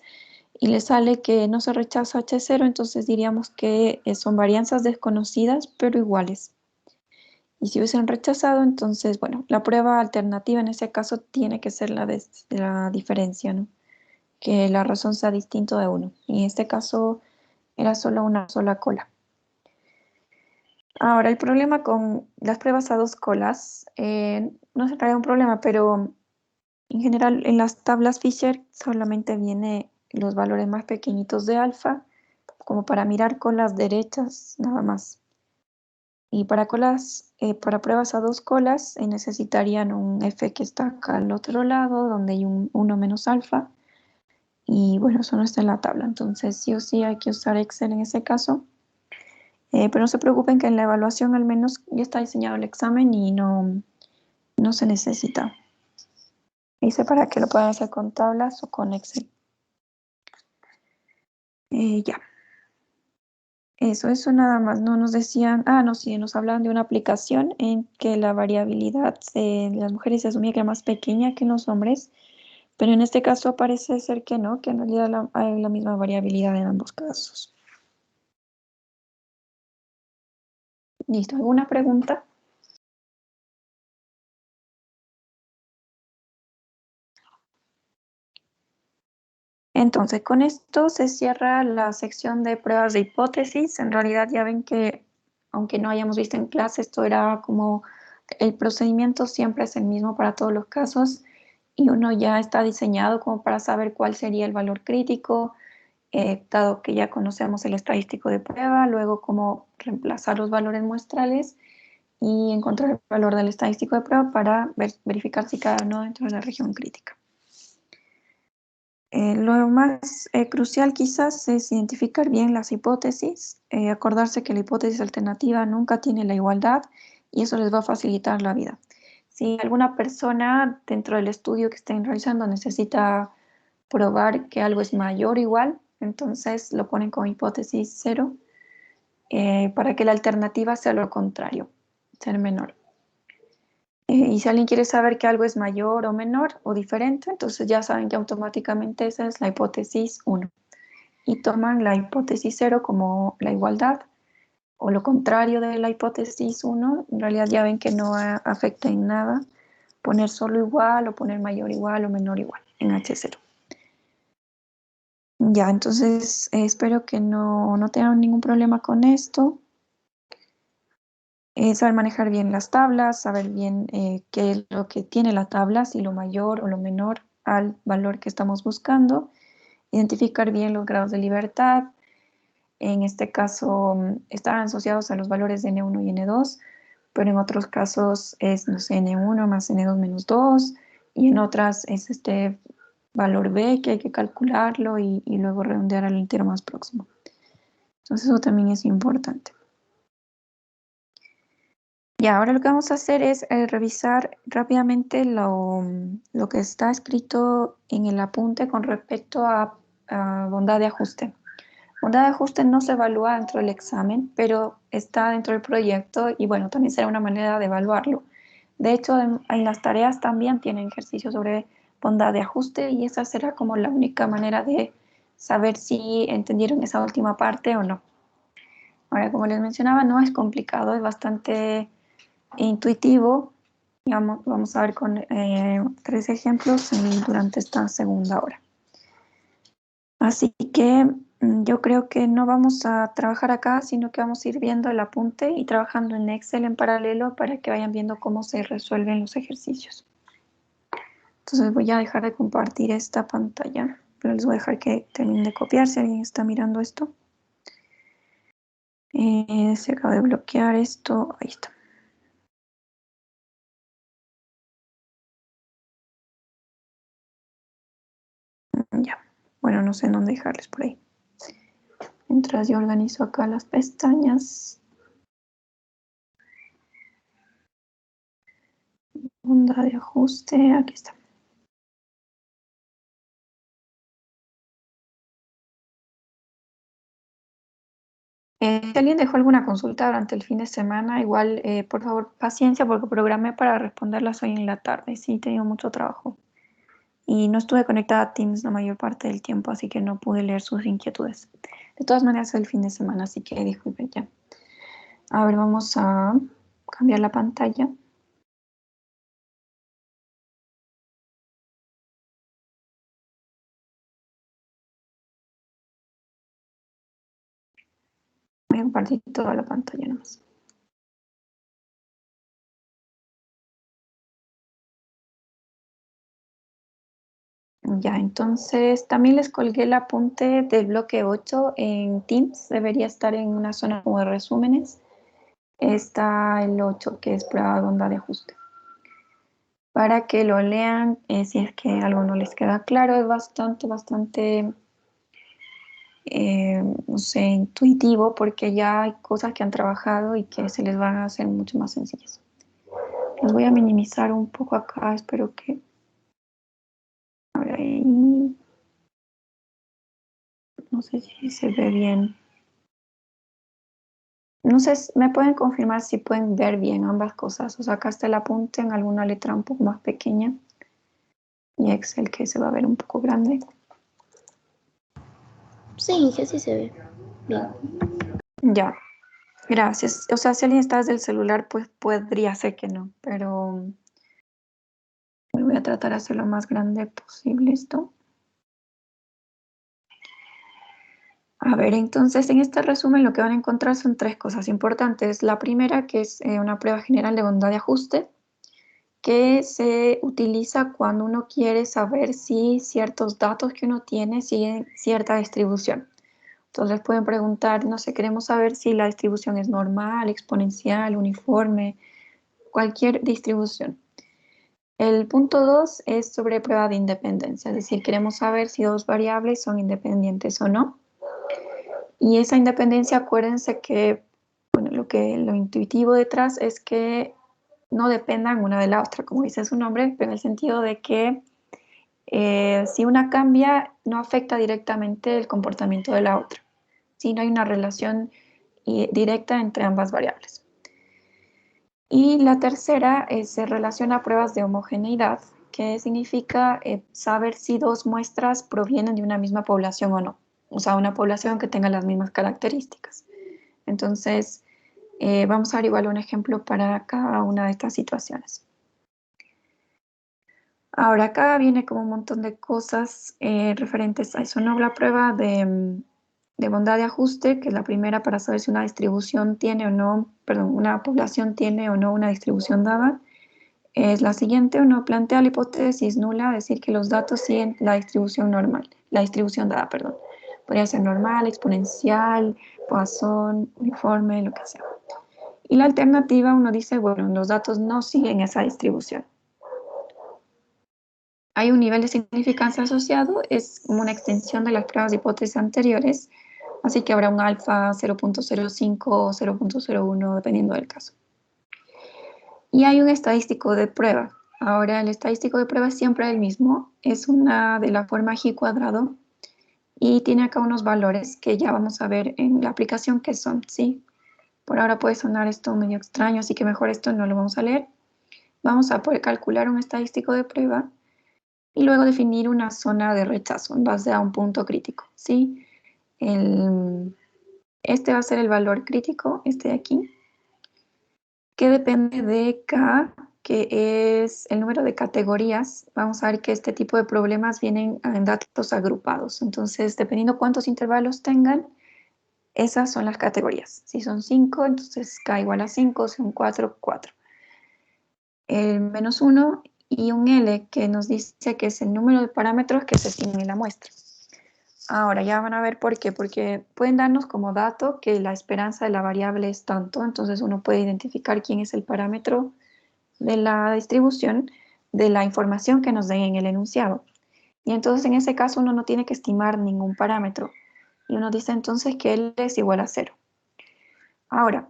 y les sale que no se rechaza H0, entonces diríamos que son varianzas desconocidas pero iguales. Y si hubiesen rechazado, entonces, bueno, la prueba alternativa en ese caso tiene que ser la de la diferencia, ¿no? Que la razón sea distinto de 1. Y en este caso era solo una sola cola. Ahora, el problema con las pruebas a 2 colas, no es en realidad un problema, pero en general en las tablas Fisher solamente viene los valores más pequeñitos de alfa, como para mirar colas derechas, nada más. Y para pruebas a 2 colas, necesitarían un F que está acá al otro lado, donde hay un 1 menos alfa. Y bueno, eso no está en la tabla, entonces sí o sí hay que usar Excel en ese caso. Pero no se preocupen que en la evaluación al menos ya está diseñado el examen y no se necesita. Hice para que lo puedan hacer con tablas o con Excel. Ya. Eso nada más. No nos decían, no, sí, nos hablaban de una aplicación en que la variabilidad de las mujeres se asumía que era más pequeña que en los hombres, pero en este caso parece ser que no, que en realidad hay la misma variabilidad en ambos casos. Listo, ¿alguna pregunta? Entonces, con esto se cierra la sección de pruebas de hipótesis. En realidad ya ven que, aunque no hayamos visto en clase, esto era como el procedimiento siempre es el mismo para todos los casos y uno ya está diseñado como para saber cuál sería el valor crítico, dado que ya conocemos el estadístico de prueba, luego cómo reemplazar los valores muestrales y encontrar el valor del estadístico de prueba para verificar si cada uno dentro de la región crítica. Lo más crucial quizás es identificar bien las hipótesis, acordarse que la hipótesis alternativa nunca tiene la igualdad y eso les va a facilitar la vida. Si alguna persona dentro del estudio que estén realizando necesita probar que algo es mayor o igual, entonces lo ponen como hipótesis 0 para que la alternativa sea lo contrario, ser menor. Y si alguien quiere saber que algo es mayor o menor o diferente, entonces ya saben que automáticamente esa es la hipótesis 1. Y toman la hipótesis 0 como la igualdad o lo contrario de la hipótesis 1. En realidad ya ven que no afecta en nada poner solo igual o poner mayor igual o menor igual en H0. Ya, entonces espero que no tengan ningún problema con esto. Saber manejar bien las tablas, saber bien qué es lo que tiene la tabla, si lo mayor o lo menor al valor que estamos buscando, identificar bien los grados de libertad, en este caso están asociados a los valores de N1 y N2, pero en otros casos es, no sé, N1 más N2 menos 2, y en otras es este valor B que hay que calcularlo y luego redondear al entero más próximo. Entonces eso también es importante. Y ahora lo que vamos a hacer es revisar rápidamente lo que está escrito en el apunte con respecto a bondad de ajuste. Bondad de ajuste no se evalúa dentro del examen, pero está dentro del proyecto y bueno, también será una manera de evaluarlo. De hecho, en las tareas también tienen ejercicios sobre bondad de ajuste y esa será como la única manera de saber si entendieron esa última parte o no. Ahora, como les mencionaba, no es complicado, es bastante intuitivo. Vamos a ver con 3 ejemplos durante esta segunda hora. Así que yo creo que no vamos a trabajar acá, sino que vamos a ir viendo el apunte y trabajando en Excel en paralelo para que vayan viendo cómo se resuelven los ejercicios. Entonces voy a dejar de compartir esta pantalla, pero les voy a dejar que terminen de copiar si alguien está mirando esto. Se acaba de bloquear esto, ahí está. Ya, bueno, no sé en dónde dejarles por ahí. Mientras yo organizo acá las pestañas. Bondad de ajuste, aquí está. Si alguien dejó alguna consulta durante el fin de semana, igual, por favor, paciencia porque programé para responderlas hoy en la tarde. Sí, he tenido mucho trabajo. Y no estuve conectada a Teams la mayor parte del tiempo, así que no pude leer sus inquietudes. De todas maneras, es el fin de semana, así que disculpen ya. A ver, vamos a cambiar la pantalla. Voy a compartir toda la pantalla nomás. Ya, entonces también les colgué el apunte del bloque 8 en Teams. Debería estar en una zona como de resúmenes. Está el 8 que es prueba de bondad de ajuste. Para que lo lean, si es que algo no les queda claro, es bastante, no sé, intuitivo porque ya hay cosas que han trabajado y que se les van a hacer mucho más sencillas. Los voy a minimizar un poco acá, espero que... A ver, ahí... No sé si se ve bien. No sé, me pueden confirmar si pueden ver bien ambas cosas. O sea, acá está el apunte en alguna letra un poco más pequeña y Excel que se va a ver un poco grande. Sí, que sí se ve bien. Ya, gracias. O sea, si alguien está desde el celular, pues podría ser que no, pero voy a tratar de hacer lo más grande posible esto. A ver, entonces en este resumen lo que van a encontrar son tres cosas importantes. La primera, que es una prueba general de bondad de ajuste, que se utiliza cuando uno quiere saber si ciertos datos que uno tiene siguen cierta distribución. Entonces pueden preguntar, no sé, queremos saber si la distribución es normal, exponencial, uniforme, cualquier distribución. El punto 2 es sobre prueba de independencia, es decir, queremos saber si dos variables son independientes o no. Y esa independencia, acuérdense que, bueno, lo intuitivo detrás es que no dependan una de la otra, como dice su nombre, pero en el sentido de que si una cambia, no afecta directamente el comportamiento de la otra. Si no hay una relación directa entre ambas variables. Y la tercera se relaciona a pruebas de homogeneidad, que significa saber si dos muestras provienen de una misma población o no. O sea, una población que tenga las mismas características. Entonces, vamos a ver igual un ejemplo para cada una de estas situaciones. Ahora acá viene como un montón de cosas referentes a eso, ¿no? La prueba de bondad de ajuste, que es la primera para saber si una distribución tiene o no, perdón, una población tiene o no una distribución dada. Es la siguiente, uno plantea la hipótesis nula, es decir, que los datos siguen la distribución normal, la distribución dada, perdón. Podría ser normal, exponencial, Poisson, uniforme, lo que sea. Y la alternativa, uno dice, bueno, los datos no siguen esa distribución. Hay un nivel de significancia asociado, es como una extensión de las pruebas de hipótesis anteriores, así que habrá un alfa 0.05 o 0.01, dependiendo del caso. Y hay un estadístico de prueba. Ahora, el estadístico de prueba es siempre el mismo, es una de la forma G cuadrado, y tiene acá unos valores que ya vamos a ver en la aplicación que son, ¿sí? Por ahora puede sonar esto medio extraño, así que mejor esto no lo vamos a leer. Vamos a poder calcular un estadístico de prueba y luego definir una zona de rechazo en base a un punto crítico, ¿sí? Este va a ser el valor crítico, este de aquí, que depende de K, que es el número de categorías. Vamos a ver que este tipo de problemas vienen en datos agrupados. Entonces, dependiendo cuántos intervalos tengan, esas son las categorías. Si son 5, entonces K igual a 5, si son 4, 4. El menos 1 y un L que nos dice que es el número de parámetros que se estima en la muestra. Ahora ya van a ver por qué, porque pueden darnos como dato que la esperanza de la variable es tanto, entonces uno puede identificar quién es el parámetro de la distribución de la información que nos den en el enunciado. Y entonces en ese caso uno no tiene que estimar ningún parámetro. Y uno dice entonces que L es igual a 0. Ahora,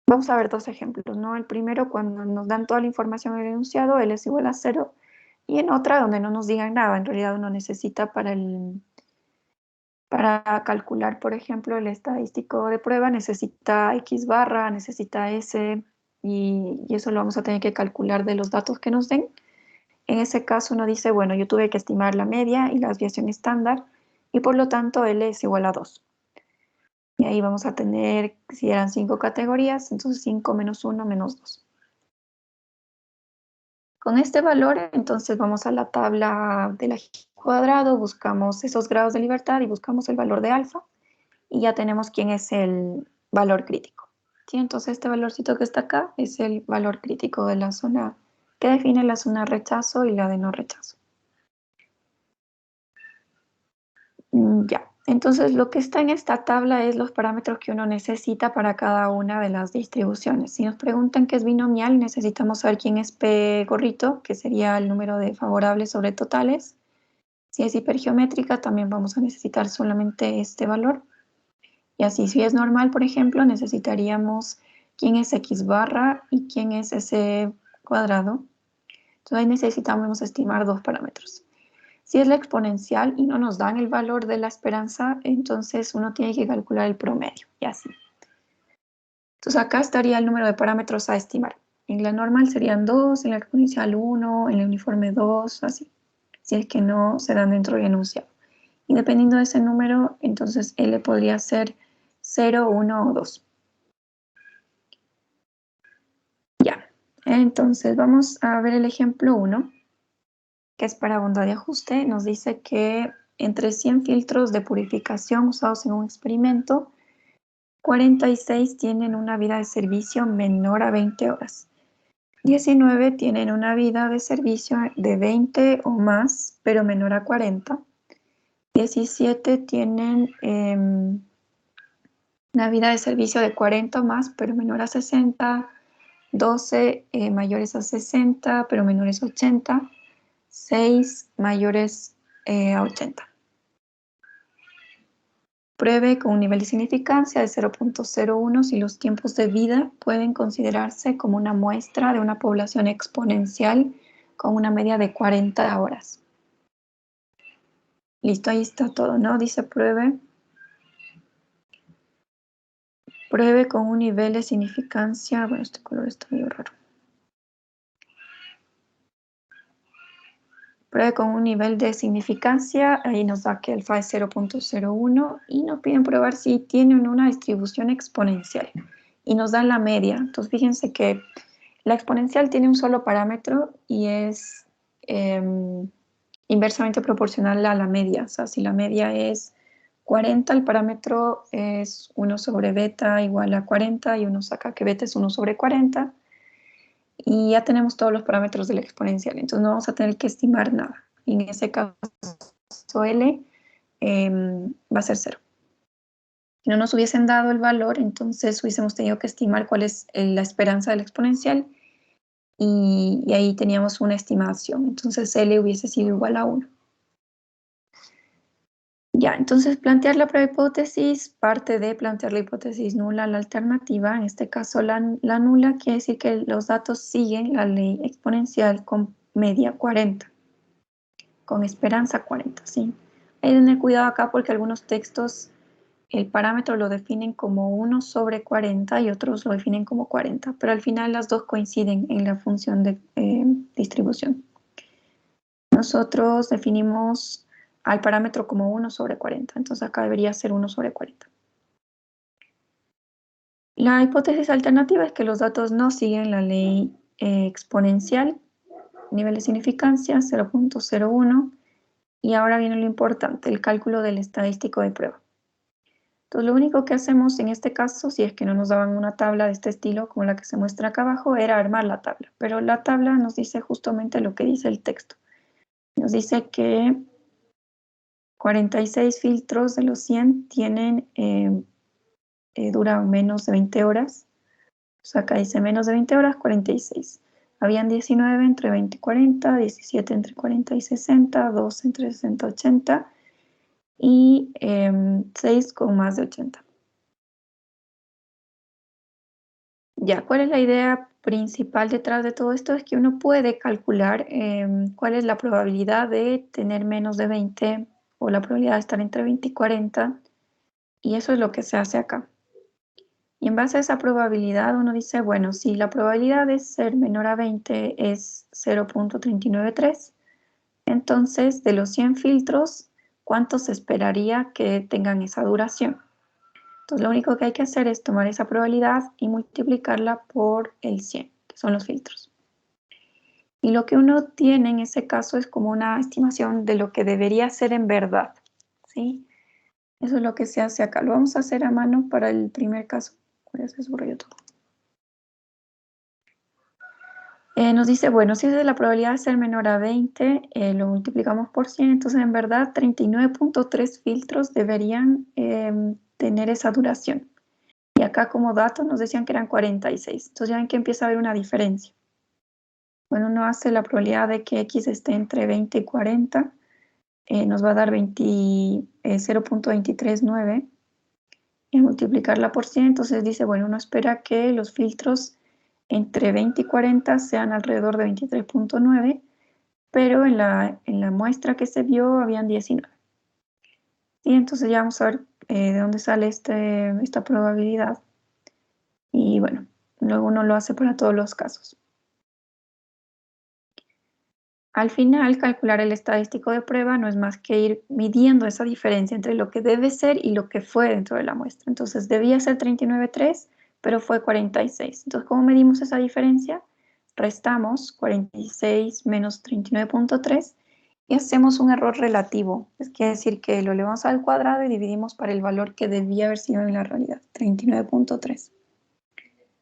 vamos a ver dos ejemplos, ¿no? El primero, cuando nos dan toda la información en el enunciado, L es igual a 0. Y en otra, donde no nos digan nada. En realidad uno necesita para calcular, por ejemplo, el estadístico de prueba, necesita X barra, necesita S, y eso lo vamos a tener que calcular de los datos que nos den. En ese caso uno dice, bueno, yo tuve que estimar la media y la desviación estándar, y por lo tanto L es igual a 2. Y ahí vamos a tener, si eran 5 categorías, entonces 5 menos 1 menos 2. Con este valor, entonces vamos a la tabla de la G cuadrado, buscamos esos grados de libertad y buscamos el valor de alfa, y ya tenemos quién es el valor crítico. ¿Sí? Entonces este valorcito que está acá es el valor crítico de la zona que define la zona de rechazo y la de no rechazo. Ya, entonces lo que está en esta tabla es los parámetros que uno necesita para cada una de las distribuciones. Si nos preguntan qué es binomial, necesitamos saber quién es P gorrito, que sería el número de favorables sobre totales. Si es hipergeométrica, también vamos a necesitar solamente este valor. Y así, si es normal, por ejemplo, necesitaríamos quién es X barra y quién es S cuadrado. Entonces ahí necesitamos estimar dos parámetros. Si es la exponencial y no nos dan el valor de la esperanza, entonces uno tiene que calcular el promedio y así. Entonces acá estaría el número de parámetros a estimar. En la normal serían 2, en la exponencial 1, en el uniforme 2, así. Si es que no se dan dentro del enunciado. Y dependiendo de ese número, entonces L podría ser 0, 1 o 2. Ya, entonces vamos a ver el ejemplo 1, que es para bondad de ajuste. Nos dice que entre 100 filtros de purificación usados en un experimento, 46 tienen una vida de servicio menor a 20 horas. 19 tienen una vida de servicio de 20 o más, pero menor a 40. 17 tienen una vida de servicio de 40 o más, pero menor a 60. 12 mayores a 60, pero menores a 80. 6 mayores a 80. Pruebe con un nivel de significancia de 0.01 si los tiempos de vida pueden considerarse como una muestra de una población exponencial con una media de 40 horas. Listo, ahí está todo, ¿no? Dice pruebe. Pruebe con un nivel de significancia. Bueno, este color está medio raro. Pruebe con un nivel de significancia. Ahí nos da que alfa es 0.01 y nos piden probar si tienen una distribución exponencial. Y nos dan la media. Entonces, fíjense que la exponencial tiene un solo parámetro y es inversamente proporcional a la media. O sea, si la media es 40, el parámetro es 1 sobre beta igual a 40 y uno saca que beta es 1 sobre 40. Y ya tenemos todos los parámetros de la exponencial. Entonces no vamos a tener que estimar nada. Y en ese caso L va a ser 0. Si no nos hubiesen dado el valor, entonces hubiésemos tenido que estimar cuál es la esperanza de la exponencial y ahí teníamos una estimación. Entonces L hubiese sido igual a 1. Ya, entonces plantear la prueba hipótesis parte de plantear la hipótesis nula, la alternativa. En este caso la nula quiere decir que los datos siguen la ley exponencial con media 40, con esperanza 40, ¿sí? Hay que tener cuidado acá porque algunos textos el parámetro lo definen como 1 sobre 40 y otros lo definen como 40, pero al final las dos coinciden en la función de distribución. Nosotros definimos al parámetro como 1 sobre 40, entonces acá debería ser 1 sobre 40. La hipótesis alternativa es que los datos no siguen la ley exponencial, nivel de significancia 0.01, y ahora viene lo importante, el cálculo del estadístico de prueba. Entonces lo único que hacemos en este caso, si es que no nos daban una tabla de este estilo como la que se muestra acá abajo, era armar la tabla, pero la tabla nos dice justamente lo que dice el texto. Nos dice que 46 filtros de los 100 tienen, duran menos de 20 horas. O sea, acá dice menos de 20 horas, 46. Habían 19 entre 20 y 40, 17 entre 40 y 60, 2 entre 60 y 80 y 6 con más de 80. Ya, ¿cuál es la idea principal detrás de todo esto? Es que uno puede calcular cuál es la probabilidad de tener menos de 20 o la probabilidad de estar entre 20 y 40, y eso es lo que se hace acá. Y en base a esa probabilidad uno dice, bueno, si la probabilidad de ser menor a 20 es 0.393, entonces de los 100 filtros, ¿cuántos se esperaría que tengan esa duración? Entonces lo único que hay que hacer es tomar esa probabilidad y multiplicarla por el 100, que son los filtros. Y lo que uno tiene en ese caso es como una estimación de lo que debería ser en verdad, ¿sí? Eso es lo que se hace acá. Lo vamos a hacer a mano para el primer caso. Voy a hacer subrayado todo. Nos dice, bueno, si es de la probabilidad de ser menor a 20, lo multiplicamos por 100, entonces en verdad 39.3 filtros deberían tener esa duración. Y acá como dato nos decían que eran 46, entonces ya ven que empieza a haber una diferencia. Bueno, uno hace la probabilidad de que X esté entre 20 y 40, nos va a dar 0.239, y multiplicarla por 100, entonces dice, bueno, uno espera que los filtros entre 20 y 40 sean alrededor de 23.9, pero en la muestra que se vio habían 19. Y entonces ya vamos a ver de dónde sale esta probabilidad. Y bueno, luego uno lo hace para todos los casos. Al final, calcular el estadístico de prueba no es más que ir midiendo esa diferencia entre lo que debe ser y lo que fue dentro de la muestra. Entonces, debía ser 39.3, pero fue 46. Entonces, ¿cómo medimos esa diferencia? Restamos 46 menos 39.3 y hacemos un error relativo. Es quiere decir que lo elevamos al cuadrado y dividimos para el valor que debía haber sido en la realidad, 39.3.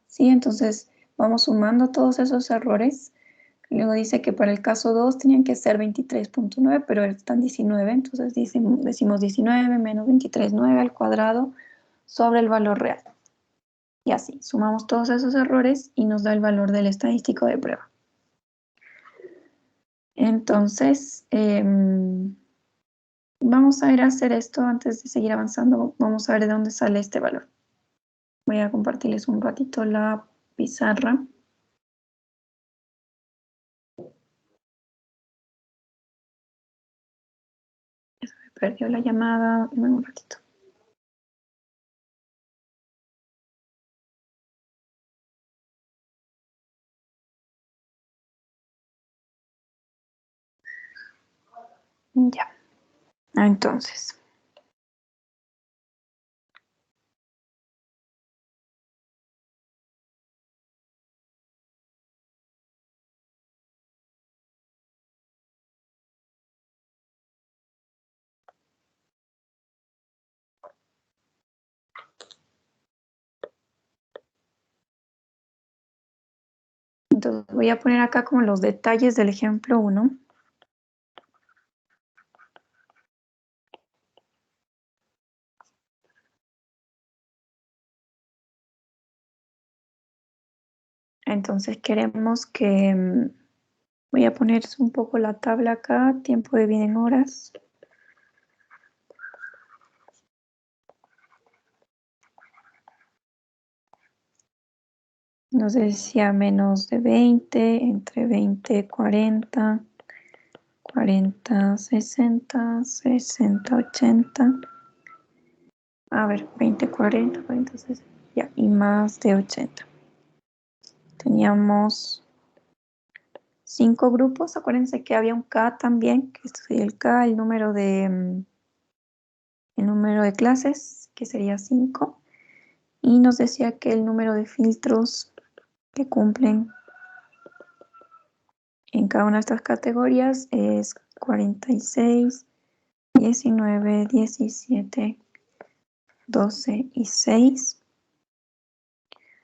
¿Sí? Entonces vamos sumando todos esos errores. Luego dice que para el caso 2 tenían que ser 23.9, pero están 19, entonces decimos 19 menos 23.9 al cuadrado sobre el valor real. Y así, sumamos todos esos errores y nos da el valor del estadístico de prueba. Entonces, vamos a ir a hacer esto antes de seguir avanzando. Vamos a ver de dónde sale este valor. Voy a compartirles un ratito la pizarra. Ya se me perdió la llamada. Dame un ratito. Ya. Entonces. Entonces voy a poner acá como los detalles del ejemplo 1. Entonces queremos que, voy a poner un poco la tabla acá, tiempo de vida en horas. Nos decía menos de 20, entre 20, 40, 40, 60, 60, 80. A ver, 20, 40, 40, 60, ya, y más de 80. Teníamos 5 grupos, acuérdense que había un K también, que esto sería el K, el número de clases, que sería 5. Y nos decía que el número de filtros que cumplen en cada una de estas categorías es 46, 19, 17, 12 y 6.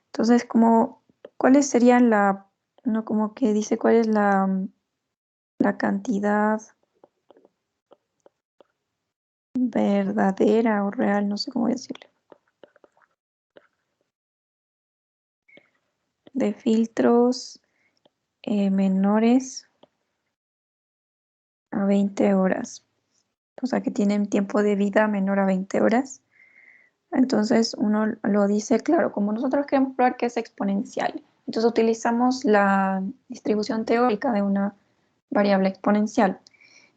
Entonces, ¿cuáles serían no como que dice cuál es la cantidad verdadera o real, no sé cómo decirle, de filtros menores a 20 horas? O sea, que tienen tiempo de vida menor a 20 horas. Entonces uno lo dice, claro, como nosotros queremos probar que es exponencial, entonces utilizamos la distribución teórica de una variable exponencial.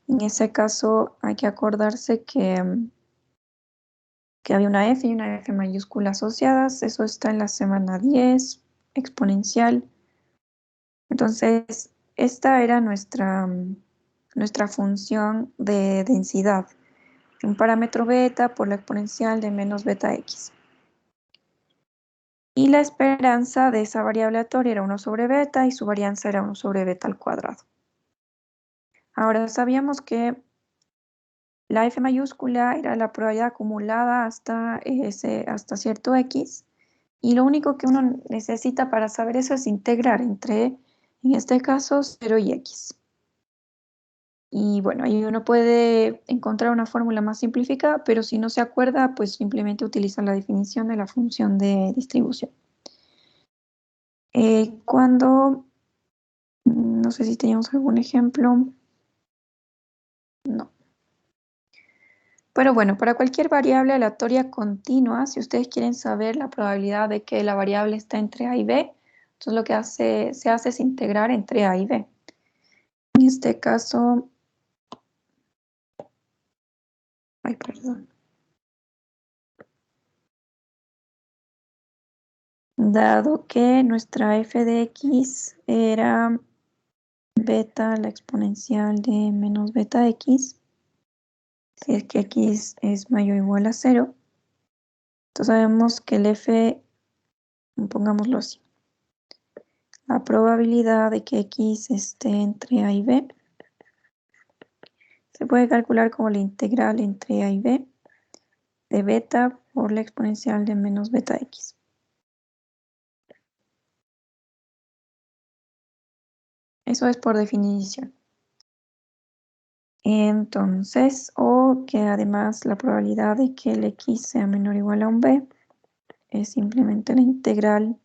En ese caso hay que acordarse que había una F y una F mayúscula asociadas, eso está en la semana 10, exponencial. Entonces, esta era nuestra función de densidad, un parámetro beta por la exponencial de menos beta x. Y la esperanza de esa variable aleatoria era 1 sobre beta y su varianza era 1 sobre beta al cuadrado. Ahora sabíamos que la F mayúscula era la probabilidad acumulada hasta cierto x, y lo único que uno necesita para saber eso es integrar entre, en este caso, 0 y x. Y bueno, ahí uno puede encontrar una fórmula más simplificada, pero si no se acuerda, pues simplemente utiliza la definición de la función de distribución. No sé si teníamos algún ejemplo. No. Pero bueno, para cualquier variable aleatoria continua, si ustedes quieren saber la probabilidad de que la variable está entre A y B, entonces lo que se hace es integrar entre A y B. En este caso, ay, perdón. Dado que nuestra f de x era beta, la exponencial de menos beta x, si es que x es mayor o igual a 0, entonces sabemos que el f, pongámoslo así, la probabilidad de que x esté entre A y B Se puede calcular como la integral entre a y b de beta por la exponencial de menos beta x. Eso es por definición. Entonces, o que además la probabilidad de que el x sea menor o igual a un b es simplemente la integral.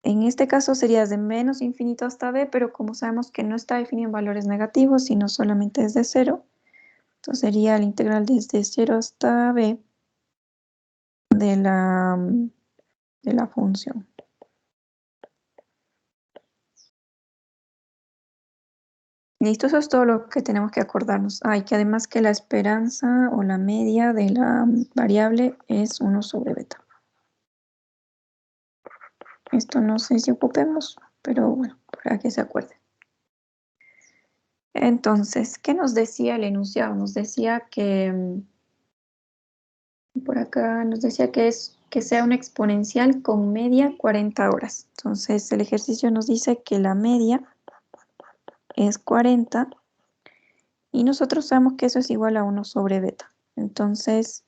En este caso sería de menos infinito hasta b, pero como sabemos que no está definido en valores negativos, sino solamente desde 0, entonces sería la integral desde 0 hasta b de la función. Listo, eso es todo lo que tenemos que acordarnos. Y que además que la esperanza o la media de la variable es 1 sobre beta. Esto no sé si ocupemos, pero bueno, para que se acuerden. Entonces, ¿qué nos decía el enunciado? Nos decía que, por acá nos decía que sea una exponencial con media 40 horas. Entonces, el ejercicio nos dice que la media es 40 y nosotros sabemos que eso es igual a 1 sobre beta. Entonces,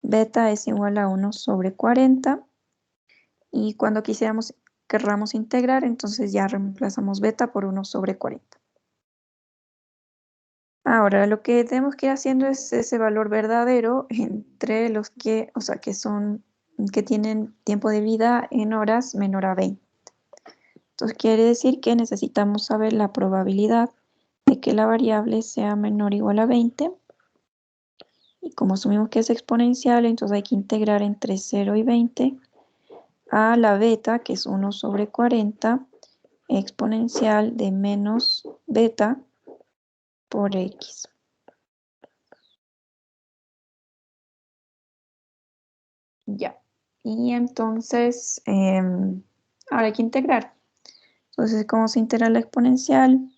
beta es igual a 1 sobre 40 y cuando querramos integrar, entonces ya reemplazamos beta por 1 sobre 40. Ahora, lo que tenemos que ir haciendo es ese valor verdadero entre los que, o sea, que tienen tiempo de vida en horas menor a 20. Entonces quiere decir que necesitamos saber la probabilidad de que la variable sea menor o igual a 20. Y como asumimos que es exponencial, entonces hay que integrar entre 0 y 20 a la beta, que es 1 sobre 40, exponencial de menos beta por x. Ya. Y entonces, ahora hay que integrar. Entonces, ¿cómo se integra la exponencial?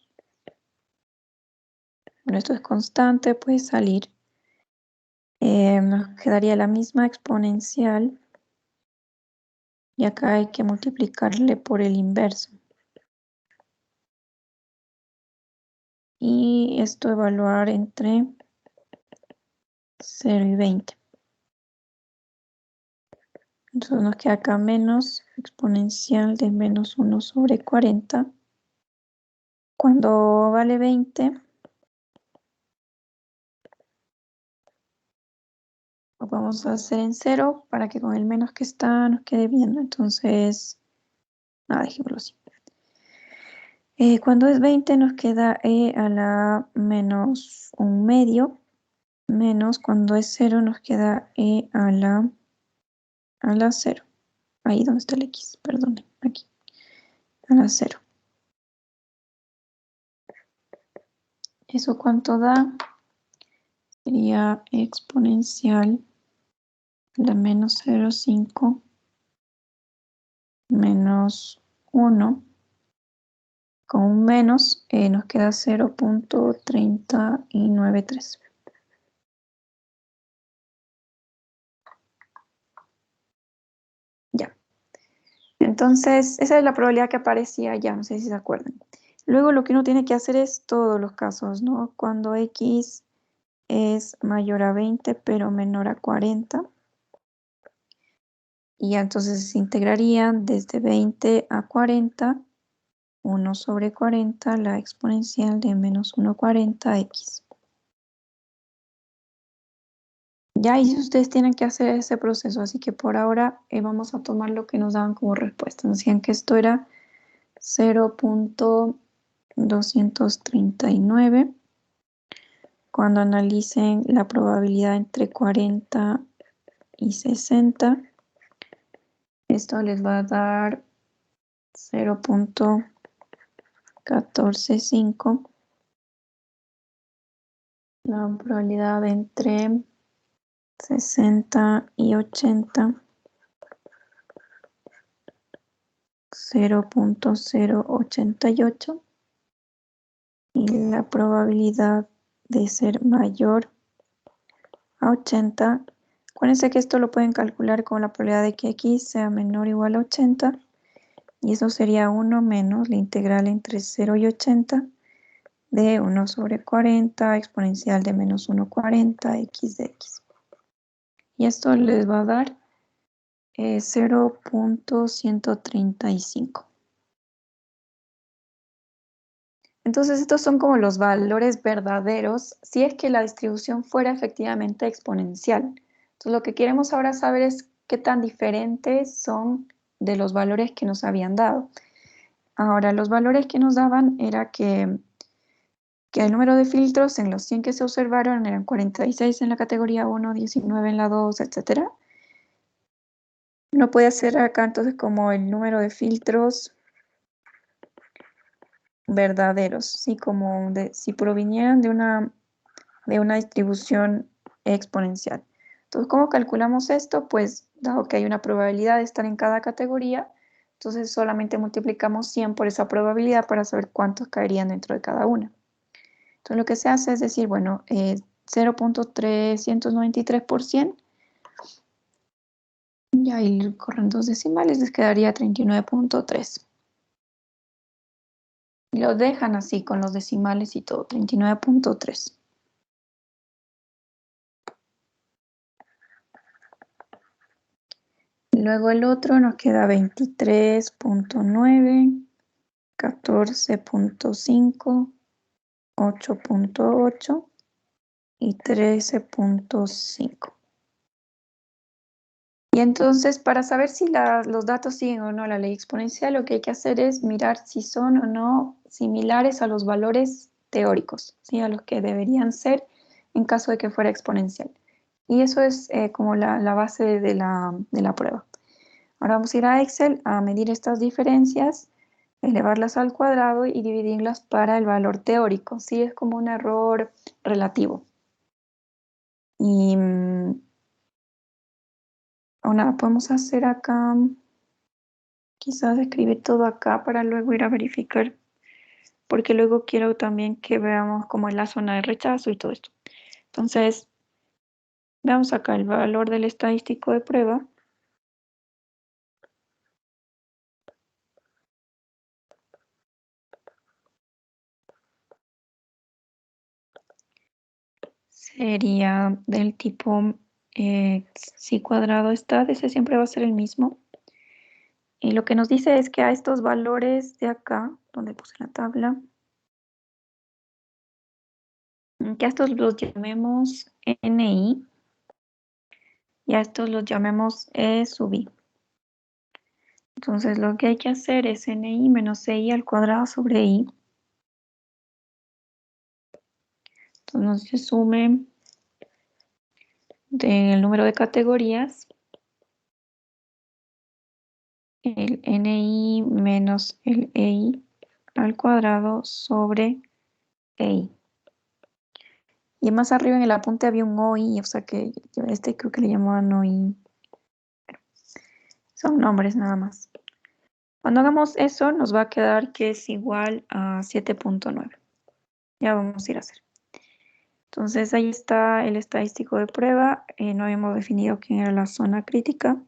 Bueno, esto es constante, puede salir. Nos quedaría la misma exponencial. Y acá hay que multiplicarle por el inverso. Y esto evaluar entre 0 y 20. Entonces nos queda acá menos exponencial de menos 1 sobre 40. Cuando vale 20, lo vamos a hacer en 0 para que con el menos que está nos quede bien. Entonces, nada, dejémoslo así. Cuando es 20 nos queda e a la menos 1/2, menos cuando es 0 nos queda e a la 0. Ahí donde está el x, perdón, aquí, a la 0. ¿Eso cuánto da? Sería exponencial de menos 0,5 menos 1. Con un menos nos queda 0.393. Ya. Entonces, esa es la probabilidad que aparecía ya, no sé si se acuerdan. Luego lo que uno tiene que hacer es todos los casos, ¿no? Cuando x es mayor a 20 pero menor a 40. Y entonces se integrarían desde 20 a 40, 1 sobre 40, la exponencial de menos 1,40x. Ya, y ustedes tienen que hacer ese proceso, así que por ahora vamos a tomar lo que nos daban como respuesta. Nos decían que esto era 0.239. Cuando analicen la probabilidad entre 40 y 60, esto les va a dar 0.145. La probabilidad entre 60 y 80, 0.088. Y la probabilidad de ser mayor a 80, acuérdense que esto lo pueden calcular con la probabilidad de que x sea menor o igual a 80, y eso sería 1 menos la integral entre 0 y 80, de 1 sobre 40 exponencial de menos 1,40 x de x. Y esto les va a dar 0.135. Entonces estos son como los valores verdaderos si es que la distribución fuera efectivamente exponencial. Entonces lo que queremos ahora saber es qué tan diferentes son de los valores que nos habían dado. Ahora, los valores que nos daban era que el número de filtros en los 100 que se observaron eran 46 en la categoría 1, 19 en la 2, etc. Uno puede hacer acá entonces como el número de filtros verdaderos, ¿sí? Como si provinieran de una distribución exponencial. Entonces, ¿cómo calculamos esto? Pues, dado que hay una probabilidad de estar en cada categoría, entonces solamente multiplicamos 100 por esa probabilidad para saber cuántos caerían dentro de cada una. Entonces, lo que se hace es decir, bueno, 0.393 por 100, y ahí corren dos decimales, les quedaría 39.3. Y lo dejan así con los decimales y todo, 39.3. Luego el otro nos queda 23.9, 14.5, 8.8 y 13.5. Y entonces, para saber si los datos siguen o no la ley exponencial, lo que hay que hacer es mirar si son o no similares a los valores teóricos, ¿sí? A los que deberían ser en caso de que fuera exponencial. Y eso es como la base de la prueba. Ahora vamos a ir a Excel a medir estas diferencias, elevarlas al cuadrado y dividirlas para el valor teórico. Sí, es como un error relativo. Y nada, podemos hacer acá, quizás escribir todo acá para luego ir a verificar, porque luego quiero también que veamos cómo es la zona de rechazo y todo esto. Entonces, veamos acá el valor del estadístico de prueba. Sería del tipo, si cuadrado está, ese siempre va a ser el mismo. Y lo que nos dice es que a estos valores de acá, donde puse la tabla, que a estos los llamemos NI y a estos los llamemos E sub I. Entonces lo que hay que hacer es NI menos EI al cuadrado sobre I. Entonces nos se sume del número de categorías el NI menos el EI al cuadrado sobre EI. Y más arriba en el apunte había un OI, o sea que este creo que le llamaban OI. Son nombres nada más. Cuando hagamos eso, nos va a quedar que es igual a 7.9. Ya vamos a ir a hacer. Entonces ahí está el estadístico de prueba. No habíamos definido quién era la zona crítica.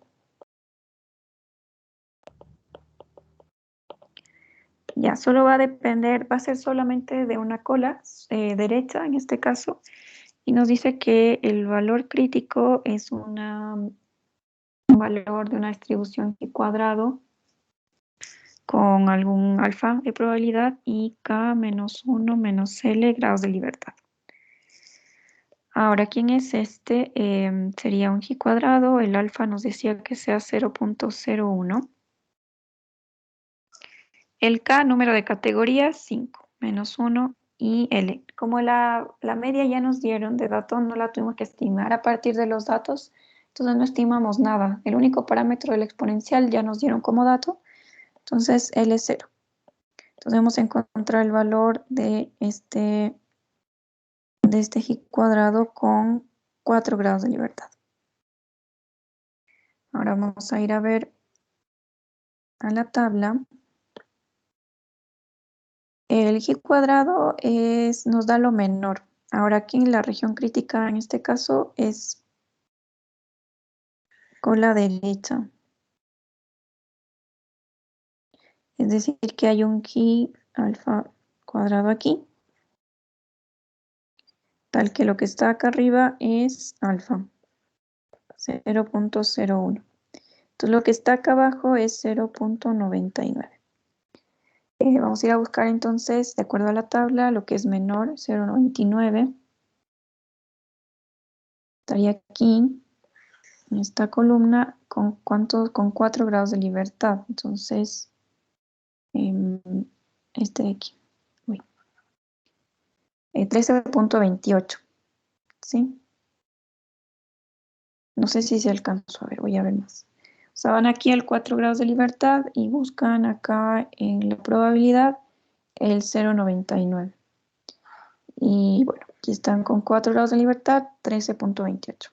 Ya, solo va a depender, va a ser solamente de una cola derecha en este caso. Y nos dice que el valor crítico es un valor de una distribución y cuadrado con algún alfa de probabilidad y k menos 1 menos L grados de libertad. Ahora, ¿quién es este? Sería un G cuadrado, el alfa nos decía que sea 0.01. El K, número de categoría, 5, menos 1 y L. Como la media ya nos dieron de datos, no la tuvimos que estimar a partir de los datos, entonces no estimamos nada. El único parámetro del exponencial ya nos dieron como dato, entonces L es 0. Entonces vamos a encontrar el valor de este G cuadrado con 4 grados de libertad. Ahora vamos a ir a ver a la tabla. El G cuadrado nos da lo menor. Ahora aquí en la región crítica, en este caso, es con la derecha. Es decir, que hay un G alfa cuadrado aquí tal que lo que está acá arriba es alfa, 0.01. Entonces lo que está acá abajo es 0.99. Vamos a ir a buscar entonces, de acuerdo a la tabla, lo que es menor, 0.99. Estaría aquí, en esta columna, con 4 grados de libertad. Entonces, este de aquí. 13.28, ¿sí? No sé si se alcanzó a ver, voy a ver más. O sea, van aquí al 4 grados de libertad y buscan acá en la probabilidad el 0.99. Y bueno, aquí están con 4 grados de libertad, 13.28.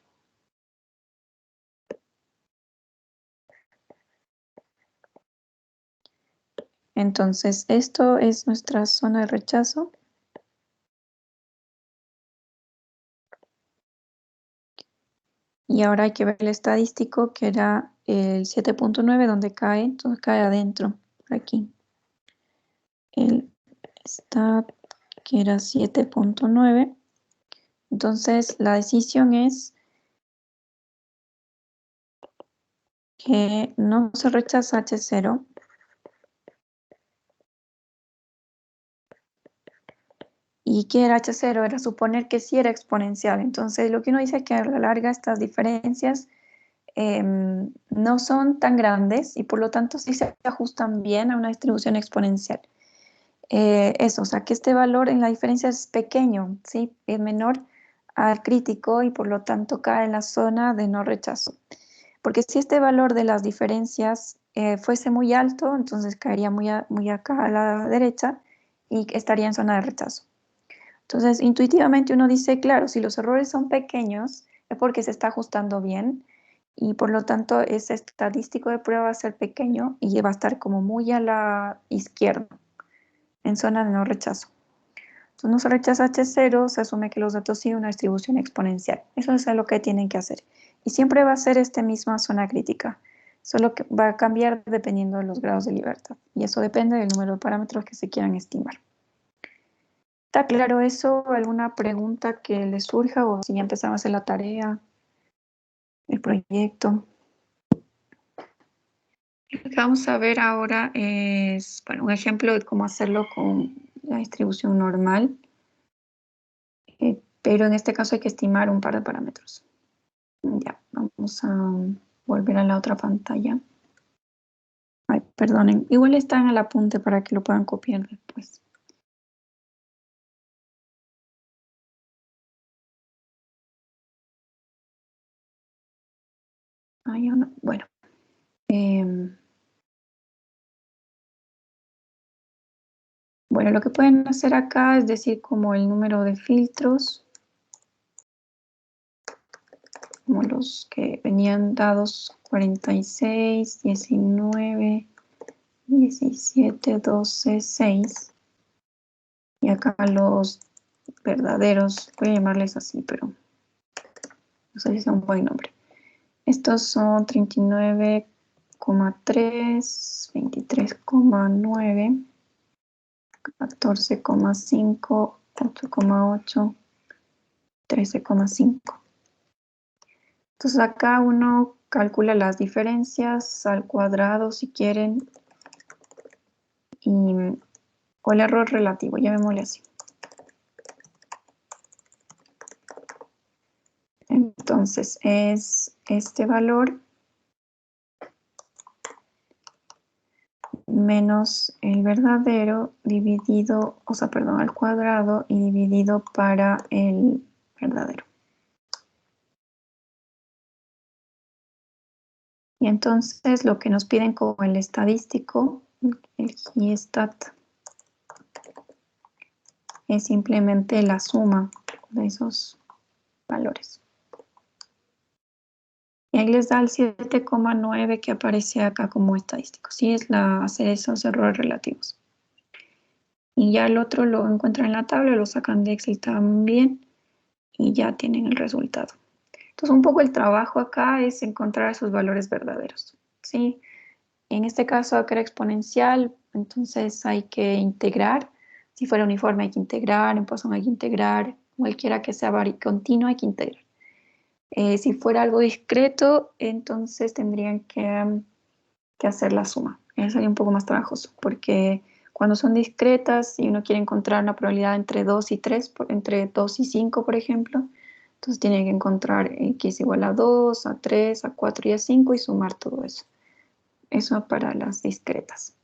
Entonces, esto es nuestra zona de rechazo. Y ahora hay que ver el estadístico, que era el 7.9, donde cae, entonces cae adentro, por aquí. El stat, que era 7.9. Entonces, la decisión es que no se rechaza H0 y que era H0 era suponer que sí era exponencial. Entonces, lo que uno dice es que a la larga estas diferencias no son tan grandes y por lo tanto sí se ajustan bien a una distribución exponencial. Eso, o sea que este valor en la diferencia es pequeño, ¿sí? Es menor al crítico y por lo tanto cae en la zona de no rechazo. Porque si este valor de las diferencias fuese muy alto, entonces caería muy acá a la derecha y estaría en zona de rechazo. Entonces, intuitivamente uno dice, claro, si los errores son pequeños, es porque se está ajustando bien y por lo tanto ese estadístico de prueba va a ser pequeño y va a estar como muy a la izquierda, en zona de no rechazo. Entonces no se rechaza H0, se asume que los datos siguen una distribución exponencial. Eso es lo que tienen que hacer. Y siempre va a ser esta misma zona crítica, solo que va a cambiar dependiendo de los grados de libertad. Y eso depende del número de parámetros que se quieran estimar. ¿Está claro eso? ¿Alguna pregunta que les surja o si ya empezamos a hacer la tarea, el proyecto? Lo que vamos a ver ahora es, bueno, un ejemplo de cómo hacerlo con la distribución normal, pero en este caso hay que estimar un par de parámetros. Ya, vamos a volver a la otra pantalla. Ay, perdonen, igual está en el apunte para que lo puedan copiar después. Ay, no. Bueno. Bueno, lo que pueden hacer acá es decir como el número de filtros, como los que venían dados 46, 19, 17, 12, 6. Y acá los verdaderos, voy a llamarles así, pero no sé si es un buen nombre. Estos son 39,3, 23,9, 14,5, 8,8, 13,5. Entonces acá uno calcula las diferencias al cuadrado si quieren o el error relativo, llamémosle así. Entonces es este valor menos el verdadero dividido, o sea, perdón, al cuadrado y dividido para el verdadero. Y entonces lo que nos piden como el estadístico, el G-stat, es simplemente la suma de esos valores. Y ahí les da el 7,9 que aparece acá como estadístico. Sí, es hacer esos errores relativos. Y ya el otro lo encuentran en la tabla, lo sacan de Excel también y ya tienen el resultado. Entonces, un poco el trabajo acá es encontrar esos valores verdaderos, ¿sí? En este caso acá era exponencial, entonces hay que integrar. Si fuera uniforme hay que integrar, en Poisson hay que integrar, Cualquiera que sea continua hay que integrar. Si fuera algo discreto, entonces tendrían que hacer la suma. Eso sería un poco más trabajoso, porque cuando son discretas y uno quiere encontrar una probabilidad entre 2 y 3, entre 2 y 5, por ejemplo, entonces tiene que encontrar x igual a 2, a 3, a 4 y a 5 y sumar todo eso. Eso para las discretas.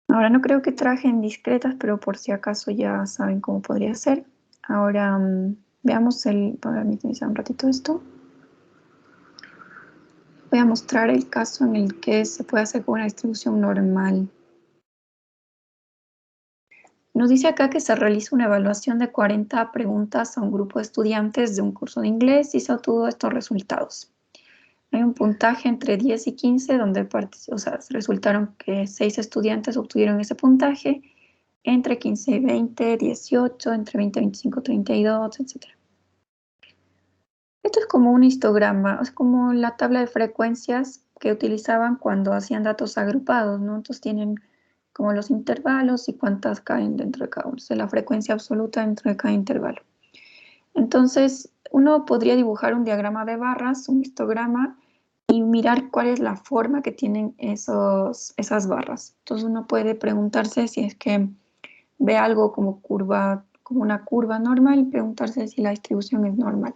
Ahora no creo que trajen discretas, pero por si acaso ya saben cómo podría ser. Ahora veamos permítanme un ratito esto. Voy a mostrar el caso en el que se puede hacer con una distribución normal. Nos dice acá que se realiza una evaluación de 40 preguntas a un grupo de estudiantes de un curso de inglés y se obtuvo estos resultados. Hay un puntaje entre 10 y 15 donde resultaron que 6 estudiantes obtuvieron ese puntaje, entre 15 y 20, 18, entre 20 y 25, 32, etc. Esto es como un histograma, es como la tabla de frecuencias que utilizaban cuando hacían datos agrupados, ¿no? Entonces tienen como los intervalos y cuántas caen dentro de cada uno, o sea, la frecuencia absoluta dentro de cada intervalo. Entonces, uno podría dibujar un diagrama de barras, un histograma, y mirar cuál es la forma que tienen esas barras. Entonces, uno puede preguntarse si es que ve algo como una curva normal, y preguntarse si la distribución es normal.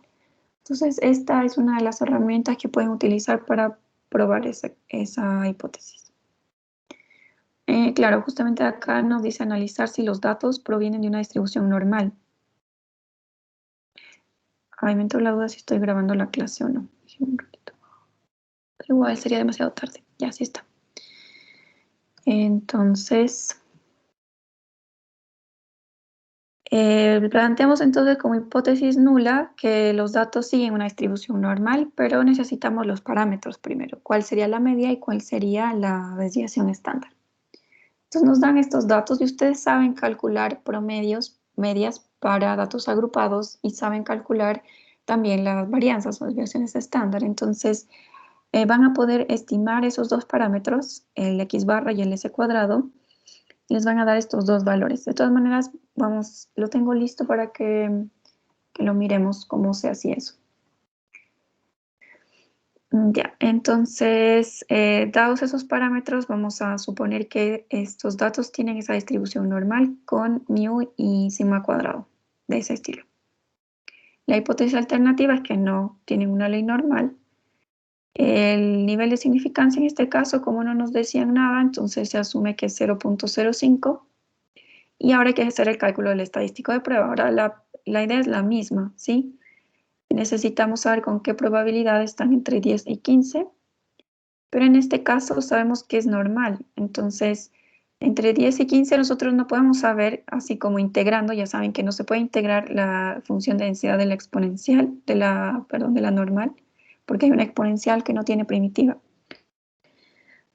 Entonces, esta es una de las herramientas que pueden utilizar para probar esa hipótesis. Claro, justamente acá nos dice analizar si los datos provienen de una distribución normal. Ay, me entró la duda si estoy grabando la clase o no. Un ratito. Pero igual sería demasiado tarde. Ya, sí está. Entonces, planteamos entonces como hipótesis nula que los datos siguen una distribución normal, pero necesitamos los parámetros primero. ¿Cuál sería la media y cuál sería la desviación estándar? Entonces nos dan estos datos y ustedes saben calcular promedios, medias para datos agrupados y saben calcular también las varianzas o desviaciones estándar. Entonces van a poder estimar esos dos parámetros, el x barra y el s cuadrado, y les van a dar estos dos valores. De todas maneras, lo tengo listo para que lo miremos cómo se hacía eso. Ya, entonces, dados esos parámetros, vamos a suponer que estos datos tienen esa distribución normal con mu y sigma cuadrado, de ese estilo. La hipótesis alternativa es que no tienen una ley normal. El nivel de significancia en este caso, como no nos decían nada, entonces se asume que es 0.05. Y ahora hay que hacer el cálculo del estadístico de prueba. Ahora la idea es la misma, ¿sí? Necesitamos saber con qué probabilidad están entre 10 y 15. Pero en este caso sabemos que es normal, entonces entre 10 y 15 nosotros no podemos saber, así como integrando, ya saben que no se puede integrar la función de densidad de la exponencial, de la normal, porque hay una exponencial que no tiene primitiva.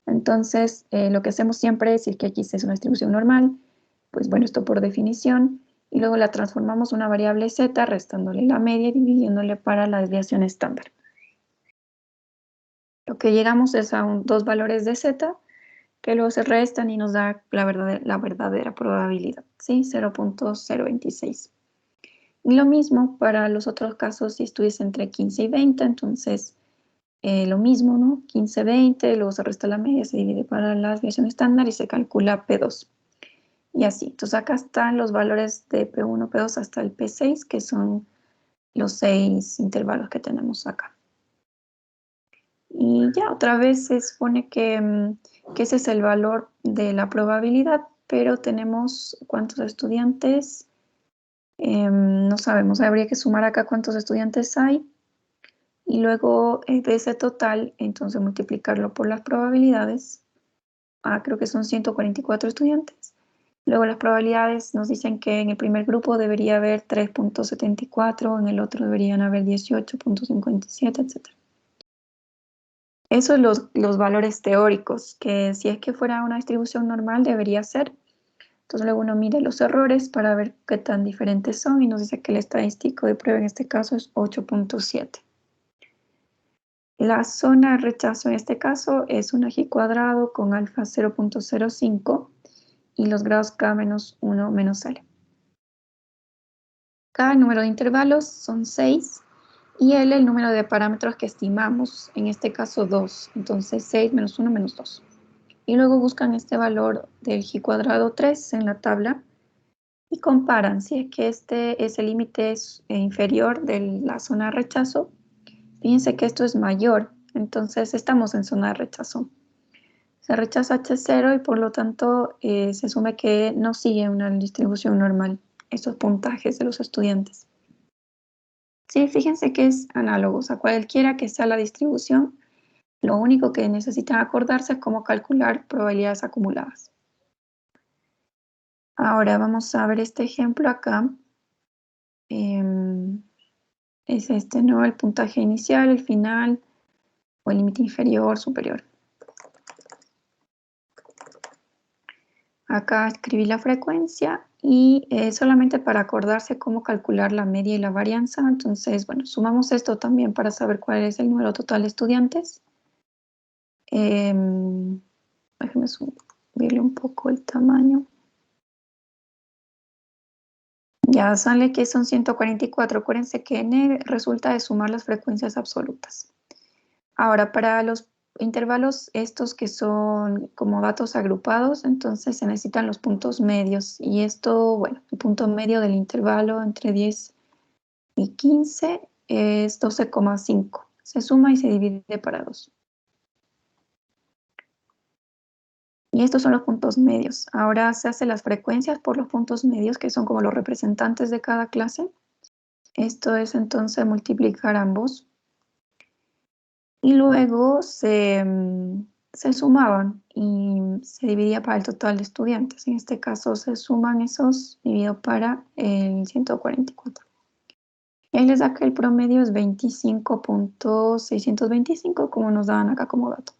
Entonces lo que hacemos siempre es decir que x es una distribución normal, pues bueno, esto por definición, y luego la transformamos a una variable z, restándole la media y dividiéndole para la desviación estándar. Lo que llegamos es a dos valores de z, que luego se restan y nos da la verdadera probabilidad, ¿sí? 0.026. Y lo mismo para los otros casos si estuviese entre 15 y 20, entonces lo mismo, ¿no? 15, 20, luego se resta la media, se divide para la desviación estándar y se calcula P2. Y así, entonces acá están los valores de P1, P2 hasta el P6, que son los 6 intervalos que tenemos acá. Y ya otra vez se supone que ese es el valor de la probabilidad, pero tenemos cuántos estudiantes, no sabemos, habría que sumar acá cuántos estudiantes hay y luego de ese total, entonces multiplicarlo por las probabilidades. Creo que son 144 estudiantes. Luego las probabilidades nos dicen que en el primer grupo debería haber 3.74, en el otro deberían haber 18.57, etc. Esos son los valores teóricos, que si es que fuera una distribución normal debería ser. Entonces luego uno mide los errores para ver qué tan diferentes son y nos dice que el estadístico de prueba en este caso es 8.7. La zona de rechazo en este caso es un G cuadrado con alfa 0.05 y los grados K-1 menos L. Acá el número de intervalos son 6 y L el número de parámetros que estimamos, en este caso 2. Entonces 6 menos 1 menos 2. Y luego buscan este valor del G cuadrado 3 en la tabla y comparan si es que este es el límite inferior de la zona de rechazo. Fíjense que esto es mayor, entonces estamos en zona de rechazo. Se rechaza H0 y por lo tanto se asume que no sigue una distribución normal estos puntajes de los estudiantes. Sí, fíjense que es análogo, o sea, cualquiera que sea la distribución, lo único que necesitan acordarse es cómo calcular probabilidades acumuladas. Ahora vamos a ver este ejemplo acá. Es este, ¿no? El puntaje inicial, el final, o el límite inferior, superior. Acá escribí la frecuencia y solamente para acordarse cómo calcular la media y la varianza. Entonces, bueno, sumamos esto también para saber cuál es el número total de estudiantes. Déjenme subirle un poco el tamaño. Ya sale que son 144. Acuérdense que n resulta de sumar las frecuencias absolutas. Ahora, para los intervalos estos que son como datos agrupados, entonces se necesitan los puntos medios. Y esto, bueno, el punto medio del intervalo entre 10 y 15 es 12,5. Se suma y se divide para 2. Y estos son los puntos medios. Ahora se hacen las frecuencias por los puntos medios, que son como los representantes de cada clase. Esto es entonces multiplicar ambos. Y luego se sumaban y se dividía para el total de estudiantes. En este caso se suman esos dividido para el 144. Y ahí les da que el promedio es 25.625, como nos dan acá como dato.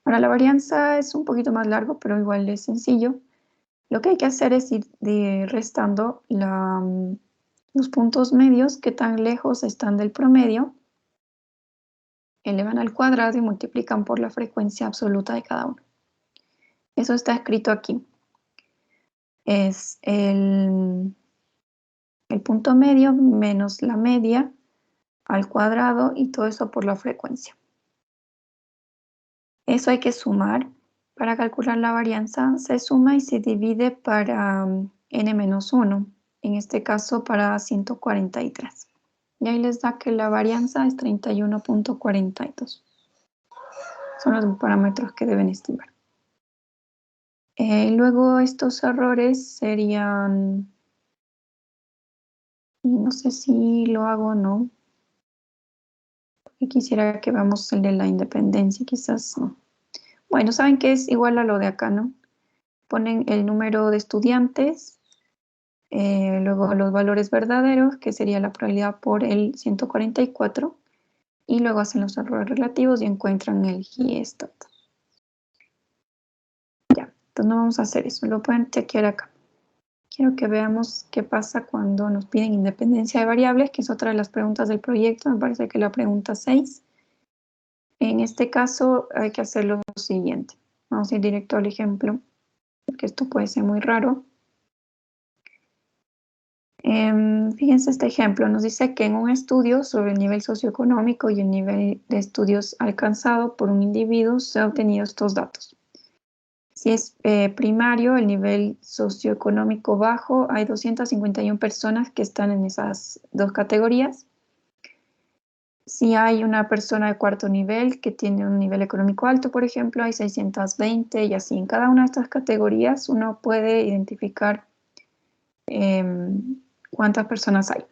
Ahora la varianza es un poquito más largo, pero igual es sencillo. Lo que hay que hacer es ir restando los puntos medios que tan lejos están del promedio, elevan al cuadrado y multiplican por la frecuencia absoluta de cada uno. Eso está escrito aquí. Es el punto medio menos la media al cuadrado y todo eso por la frecuencia. Eso hay que sumar. Para calcular la varianza se suma y se divide para n-1, en este caso para 143. Y ahí les da que la varianza es 31.42. Son los parámetros que deben estimar. Luego estos errores serían, no sé si lo hago o no, porque quisiera que veamos el de la independencia, quizás no. Bueno, saben que es igual a lo de acá, ¿no? Ponen el número de estudiantes, luego los valores verdaderos, que sería la probabilidad por el 144, y luego hacen los errores relativos y encuentran el GIESTAT. Ya, entonces no vamos a hacer eso, lo pueden chequear acá. Quiero que veamos qué pasa cuando nos piden independencia de variables, que es otra de las preguntas del proyecto, me parece que la pregunta 6. En este caso hay que hacer lo siguiente. Vamos a ir directo al ejemplo, porque esto puede ser muy raro. Fíjense este ejemplo, nos dice que en un estudio sobre el nivel socioeconómico y el nivel de estudios alcanzado por un individuo se han obtenido estos datos. Si es primario, el nivel socioeconómico bajo, hay 251 personas que están en esas dos categorías. Si hay una persona de cuarto nivel que tiene un nivel económico alto, por ejemplo, hay 620 y así. En cada una de estas categorías uno puede identificar cuántas personas hay.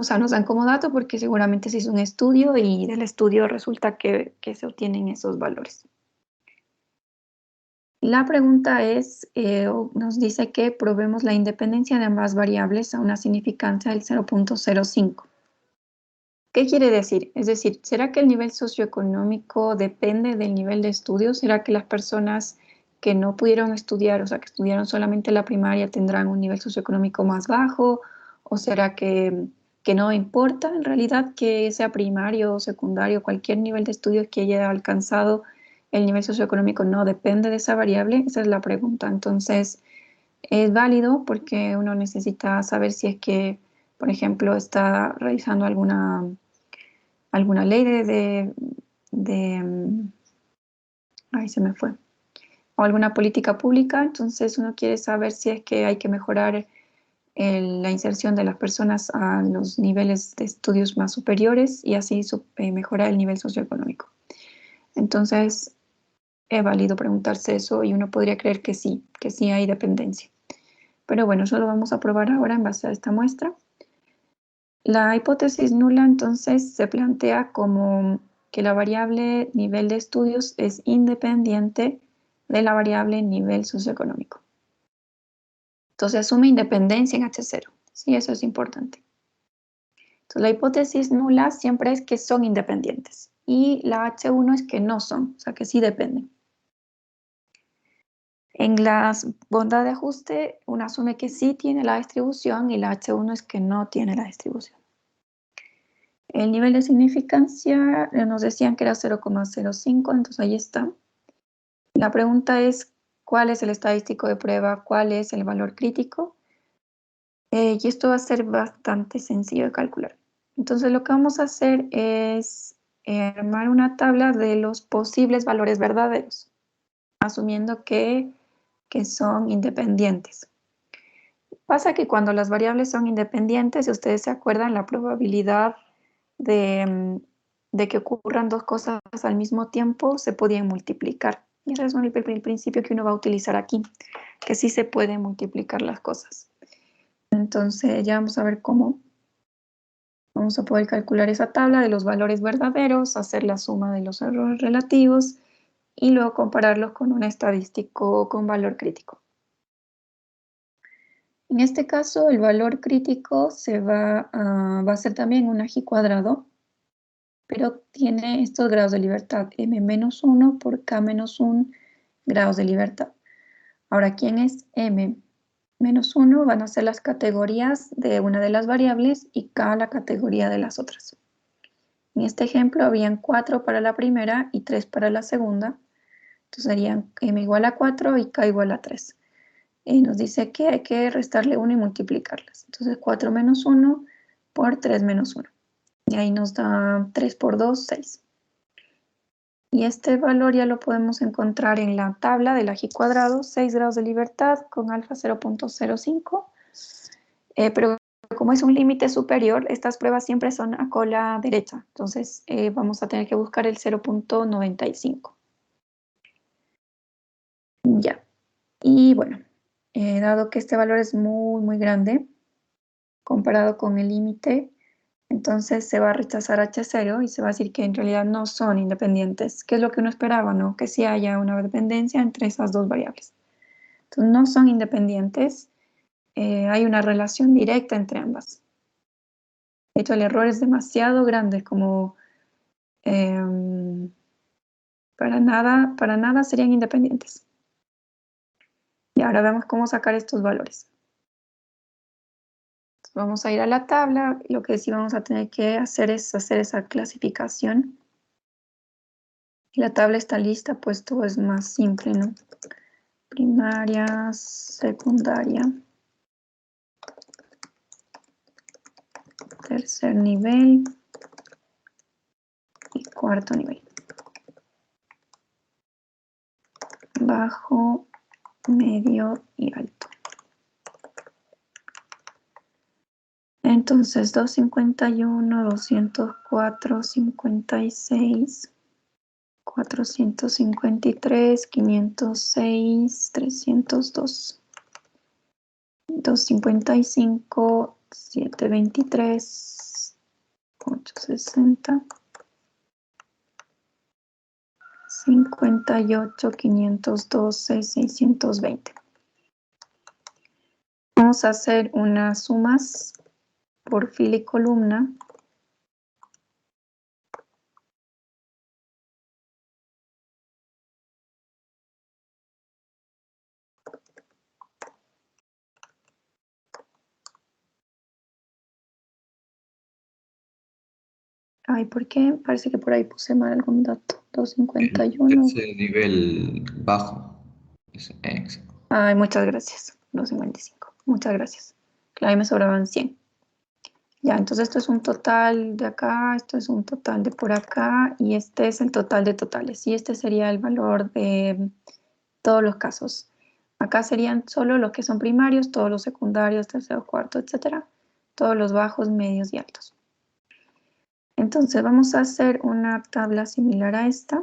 O sea, nos dan como dato porque seguramente se hizo un estudio y del estudio resulta que se obtienen esos valores. La pregunta es, nos dice que probemos la independencia de ambas variables a una significancia del 0.05. ¿Qué quiere decir? Es decir, ¿será que el nivel socioeconómico depende del nivel de estudio? ¿Será que las personas que no pudieron estudiar, o sea, que estudiaron solamente la primaria, tendrán un nivel socioeconómico más bajo? ¿O será que no importa en realidad que sea primario o secundario, cualquier nivel de estudios que haya alcanzado, el nivel socioeconómico no depende de esa variable? Esa es la pregunta. Entonces, es válido porque uno necesita saber si es que, por ejemplo, está realizando alguna ley ay, se me fue, o alguna política pública, entonces uno quiere saber si es que hay que mejorar la inserción de las personas a los niveles de estudios más superiores y así mejorar el nivel socioeconómico. Entonces, es válido preguntarse eso y uno podría creer que sí hay dependencia. Pero bueno, eso lo vamos a probar ahora en base a esta muestra. La hipótesis nula entonces se plantea como que la variable nivel de estudios es independiente de la variable nivel socioeconómico. Entonces asume independencia en H0. Sí, eso es importante. Entonces la hipótesis nula siempre es que son independientes y la H1 es que no son, o sea que sí dependen. En las bondades de ajuste, uno asume que sí tiene la distribución y la H1 es que no tiene la distribución. El nivel de significancia nos decían que era 0,05, entonces ahí está. La pregunta es, ¿cuál es el estadístico de prueba? ¿Cuál es el valor crítico? Y esto va a ser bastante sencillo de calcular. Entonces lo que vamos a hacer es armar una tabla de los posibles valores verdaderos, asumiendo que son independientes. Pasa que cuando las variables son independientes, si ustedes se acuerdan, la probabilidad de que ocurran dos cosas al mismo tiempo se podían multiplicar. Y ese es el principio que uno va a utilizar aquí, que sí se pueden multiplicar las cosas. Entonces ya vamos a ver cómo. Vamos a poder calcular esa tabla de los valores verdaderos, hacer la suma de los errores relativos y luego compararlos con un estadístico con valor crítico. En este caso, el valor crítico va a ser también un Agi cuadrado, pero tiene estos grados de libertad, m-1 por k-1 grados de libertad. Ahora, ¿quién es m-1? Van a ser las categorías de una de las variables y k la categoría de las otras. En este ejemplo, habían 4 para la primera y 3 para la segunda. Entonces serían m igual a 4 y k igual a 3. Y nos dice que hay que restarle 1 y multiplicarlas. Entonces 4 menos 1 por 3 menos 1. Y ahí nos da 3 por 2, 6. Y este valor ya lo podemos encontrar en la tabla del Agi cuadrado, 6 grados de libertad con alfa 0.05. Pero como es un límite superior, estas pruebas siempre son a cola derecha. Entonces vamos a tener que buscar el 0.95. Ya. Y bueno, dado que este valor es muy, muy grande, comparado con el límite, entonces se va a rechazar H0 y se va a decir que en realidad no son independientes, que es lo que uno esperaba, ¿no? Que sí haya una dependencia entre esas dos variables. Entonces no son independientes, hay una relación directa entre ambas. De hecho, el error es demasiado grande, como para nada serían independientes. Y ahora vemos cómo sacar estos valores. Vamos a ir a la tabla, lo que sí vamos a tener que hacer es hacer esa clasificación. La tabla está lista, pues todo es más simple, ¿no? Primaria, secundaria, tercer nivel y cuarto nivel. Bajo, medio y alto. Entonces 251, 204, 56, 453, 506, 302, 255, 723, 860, 58, 512, 620. Vamos a hacer unas sumas por fila y columna. Ay, ¿por qué? Parece que por ahí puse mal algún dato. 251. Ese nivel bajo. Exacto. Ay, muchas gracias. 255. Muchas gracias. Claro, ahí me sobraban 100. Ya, entonces esto es un total de acá, esto es un total de por acá, y este es el total de totales. Y este sería el valor de todos los casos. Acá serían solo los que son primarios, todos los secundarios, tercero, cuarto, etcétera. Todos los bajos, medios y altos. Entonces vamos a hacer una tabla similar a esta,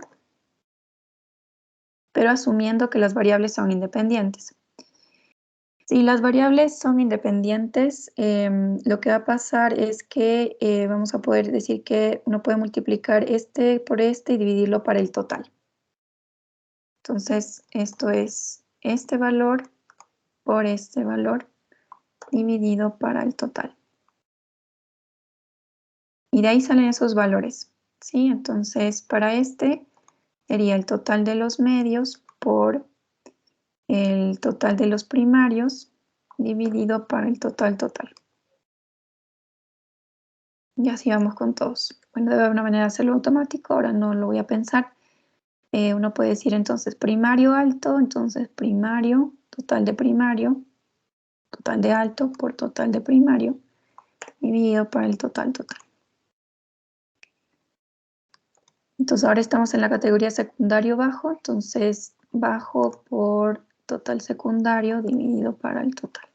pero asumiendo que las variables son independientes. Si las variables son independientes, lo que va a pasar es que vamos a poder decir que uno puede multiplicar este por este y dividirlo para el total. Entonces, esto es este valor por este valor dividido para el total. Y de ahí salen esos valores, ¿sí? Entonces, para este sería el total de los medios por el total de los primarios dividido para el total total. Y así vamos con todos. Bueno, debe haber una manera de hacerlo automático, ahora no lo voy a pensar. Uno puede decir entonces primario alto, entonces primario, total de alto por total de primario, dividido para el total total. Entonces ahora estamos en la categoría secundario bajo, entonces bajo por total secundario dividido para el total.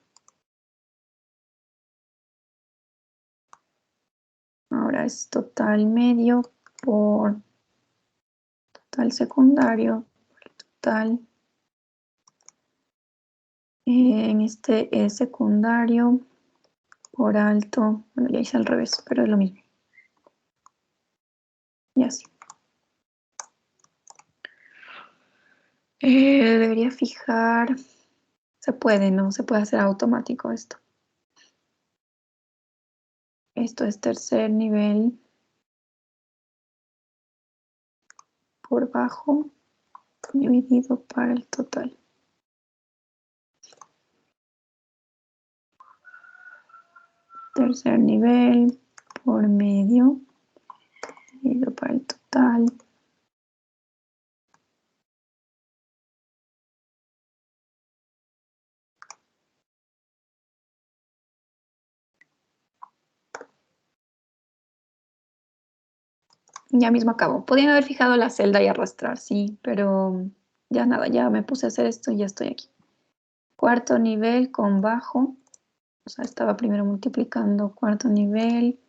Ahora es total medio por total secundario, total. En este es secundario por alto. Bueno, ya hice al revés, pero es lo mismo. Y así. Debería fijar. Se puede, ¿no? Se puede hacer automático esto. Esto es tercer nivel por bajo dividido para el total. Tercer nivel por medio dividido para el total. Ya mismo acabo. Podían haber fijado la celda y arrastrar, sí, pero ya nada, ya me puse a hacer esto y ya estoy aquí. Cuarto nivel con bajo. O sea, estaba primero multiplicando cuarto nivel,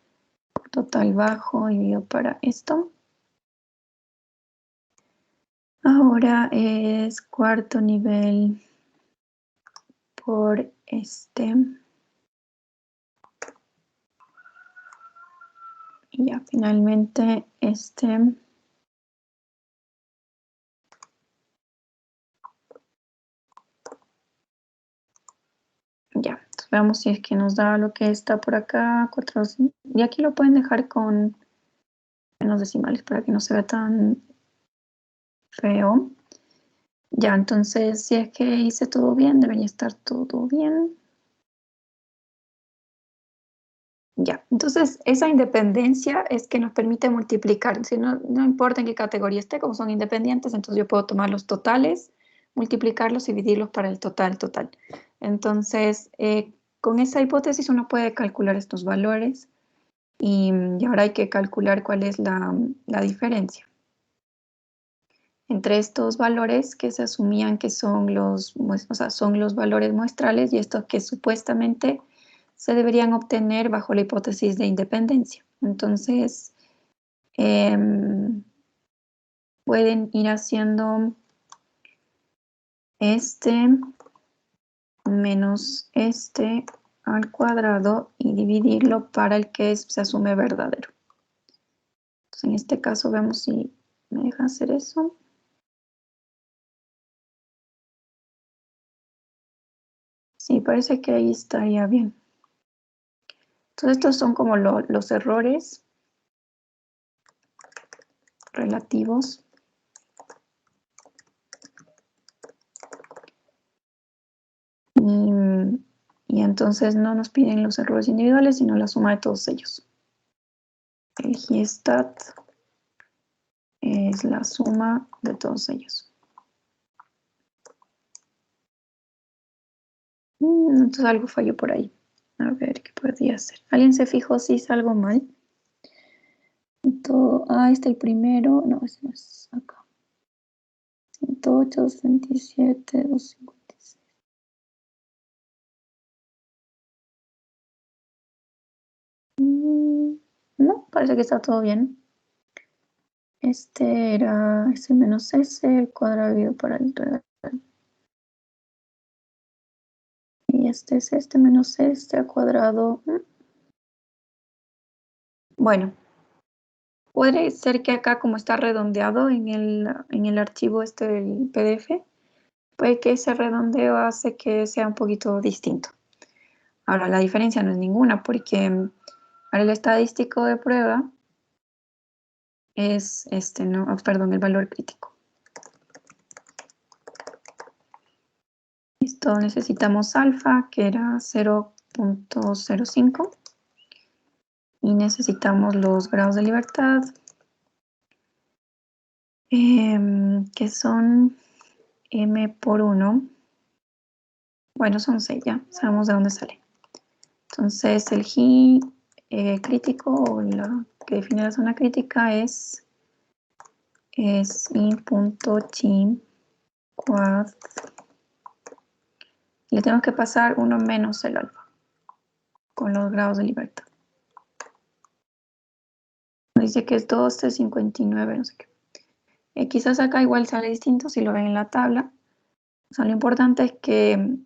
total bajo, dividido para esto. Ahora es cuarto nivel por este. Y ya finalmente este. Ya, entonces veamos si es que nos da lo que está por acá. Y aquí lo pueden dejar con menos decimales para que no se vea tan feo. Ya, entonces si es que hice todo bien, debería estar todo bien. Ya, entonces esa independencia es que nos permite multiplicar. Si no importa en qué categoría esté, como son independientes, entonces yo puedo tomar los totales, multiplicarlos y dividirlos para el total total. Entonces, con esa hipótesis uno puede calcular estos valores y ahora hay que calcular cuál es la diferencia entre estos valores que se asumían que son son los valores muestrales y estos que supuestamente se deberían obtener bajo la hipótesis de independencia. Entonces, pueden ir haciendo este menos este al cuadrado y dividirlo para el que se asume verdadero. Entonces, en este caso, veamos si me deja hacer eso. Sí, parece que ahí estaría bien. Entonces, estos son como los errores relativos. Y entonces no nos piden los errores individuales, sino la suma de todos ellos. El GStat es la suma de todos ellos. Entonces algo falló por ahí. A ver, ¿qué podría ser? ¿Alguien se fijó si hice algo mal? Este el primero. No, ese no es acá. 108, 227, 256. No, parece que está todo bien. Este era S menos S, el cuadrado dividido para el real. Y este es este menos este al cuadrado. Bueno, puede ser que acá, como está redondeado en el archivo este del PDF, puede que ese redondeo hace que sea un poquito distinto. Ahora, la diferencia no es ninguna, porque ahora el estadístico de prueba es no, perdón, el valor crítico. Listo, necesitamos alfa, que era 0.05. Y necesitamos los grados de libertad, que son m por 1. Bueno, son 6 ya, sabemos de dónde sale. Entonces el G crítico, o la que define la zona crítica, es I.G quad. Le tenemos que pasar 1 menos el alfa con los grados de libertad. Dice que es 12,59, no sé qué. Quizás acá igual sale distinto si lo ven en la tabla. O sea, lo importante es que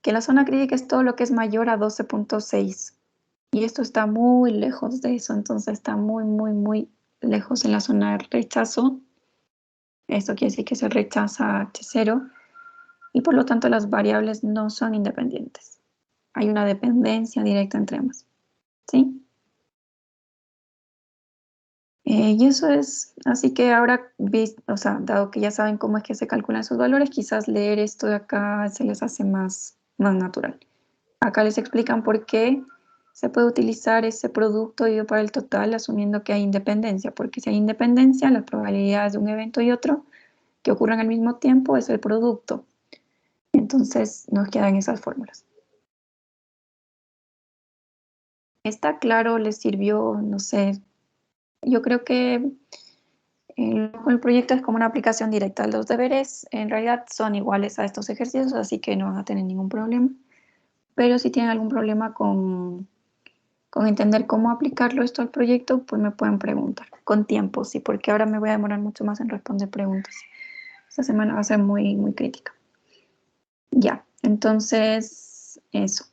la zona crítica es todo lo que es mayor a 12,6. Y esto está muy lejos de eso, entonces está muy, muy, muy lejos en la zona de rechazo. Esto quiere decir que se rechaza H0 y por lo tanto las variables no son independientes. Hay una dependencia directa entre ambas. ¿Sí? Y eso es, así que ahora, o sea, dado que ya saben cómo es que se calculan esos valores, quizás leer esto de acá se les hace más natural. Acá les explican por qué se puede utilizar ese producto dividido para el total asumiendo que hay independencia, porque si hay independencia, las probabilidades de un evento y otro que ocurran al mismo tiempo es el producto. Entonces nos quedan esas fórmulas. ¿Está claro? ¿Les sirvió? No sé. Yo creo que el proyecto es como una aplicación directa. Los deberes en realidad son iguales a estos ejercicios, así que no van a tener ningún problema. Pero si tienen algún problema con entender cómo aplicarlo esto al proyecto, pues me pueden preguntar con tiempo, sí, porque ahora me voy a demorar mucho más en responder preguntas. Esta semana va a ser muy, muy crítica. Ya, entonces, eso.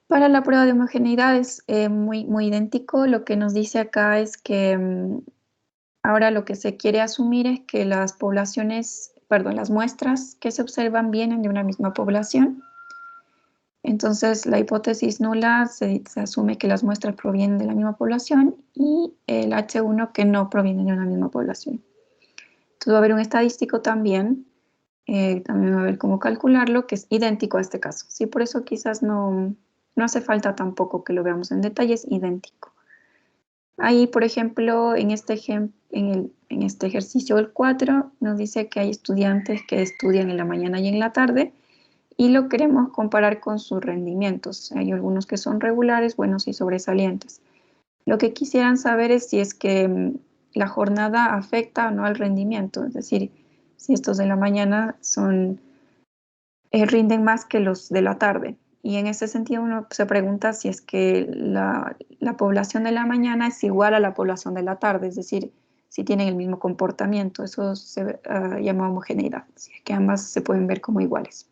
Para la prueba de homogeneidad es muy, muy idéntico. Lo que nos dice acá es que ahora lo que se quiere asumir es que las poblaciones, perdón, las muestras que se observan vienen de una misma población. Entonces, la hipótesis nula se asume que las muestras provienen de la misma población y el H1 que no proviene de una misma población. Entonces, va a haber un estadístico también va a haber cómo calcularlo, que es idéntico a este caso. Sí, por eso quizás no hace falta tampoco que lo veamos en detalle, es idéntico. Ahí, por ejemplo, en este ejercicio, el 4, nos dice que hay estudiantes que estudian en la mañana y en la tarde, y lo queremos comparar con sus rendimientos. Hay algunos que son regulares, buenos y sobresalientes. Lo que quisieran saber es si es que la jornada afecta o no al rendimiento, es decir, si estos de la mañana rinden más que los de la tarde. Y en ese sentido uno se pregunta si es que la población de la mañana es igual a la población de la tarde, es decir, si tienen el mismo comportamiento. Eso se llama homogeneidad, si es que ambas se pueden ver como iguales.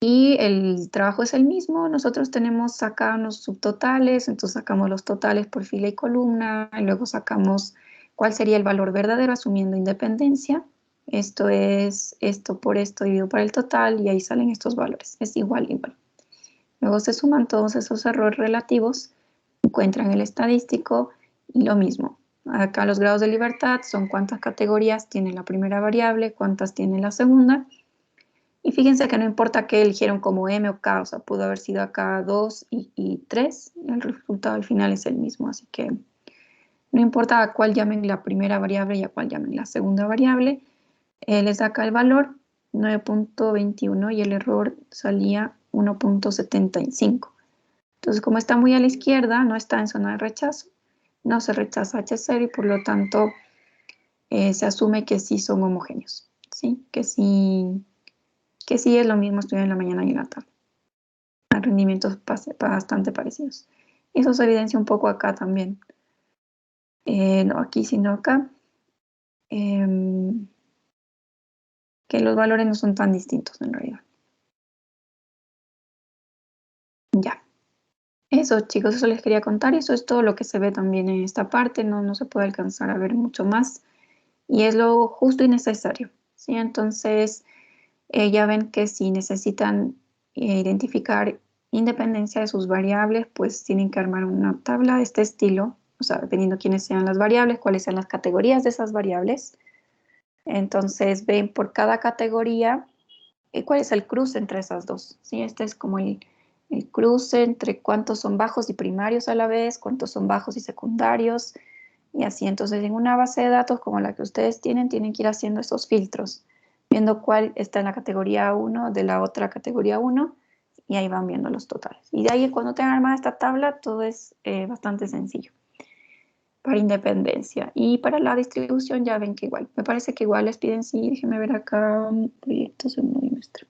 Y el trabajo es el mismo. Nosotros tenemos acá unos subtotales, entonces sacamos los totales por fila y columna, y luego sacamos cuál sería el valor verdadero asumiendo independencia. Esto es esto por esto dividido por el total, y ahí salen estos valores. Es igual, igual. Luego se suman todos esos errores relativos, encuentran el estadístico y lo mismo. Acá los grados de libertad son cuántas categorías tiene la primera variable, cuántas tiene la segunda. Y fíjense que no importa qué eligieron como M o K, o sea, pudo haber sido acá 2 y 3, el resultado al final es el mismo, así que no importa a cuál llamen la primera variable y a cuál llamen la segunda variable, le saca el valor 9.21 y el error salía 1.75. Entonces, como está muy a la izquierda, no está en zona de rechazo, no se rechaza H0 y por lo tanto se asume que sí son homogéneos, ¿sí? Que sí es lo mismo estudiar en la mañana y en la tarde. A rendimientos bastante parecidos. Y eso se evidencia un poco acá también. No aquí, sino acá. Que los valores no son tan distintos en realidad. Ya. Eso, chicos, eso les quería contar. Eso es todo lo que se ve también en esta parte. No se puede alcanzar a ver mucho más. Y es lo justo y necesario, ¿sí? Entonces, ya ven que si necesitan identificar independencia de sus variables, pues tienen que armar una tabla de este estilo, o sea, dependiendo quiénes sean las variables, cuáles sean las categorías de esas variables. Entonces, ven por cada categoría cuál es el cruce entre esas dos, ¿sí? Este es como el cruce entre cuántos son bajos y primarios a la vez, cuántos son bajos y secundarios, y así. Entonces, en una base de datos como la que ustedes tienen que ir haciendo esos filtros, viendo cuál está en la categoría 1 de la otra categoría 1, y ahí van viendo los totales. Y de ahí, cuando tengan armada esta tabla, todo es bastante sencillo para independencia. Y para la distribución ya ven que igual, me parece que igual les piden, sí, déjenme ver acá, proyectos segundo bimestre.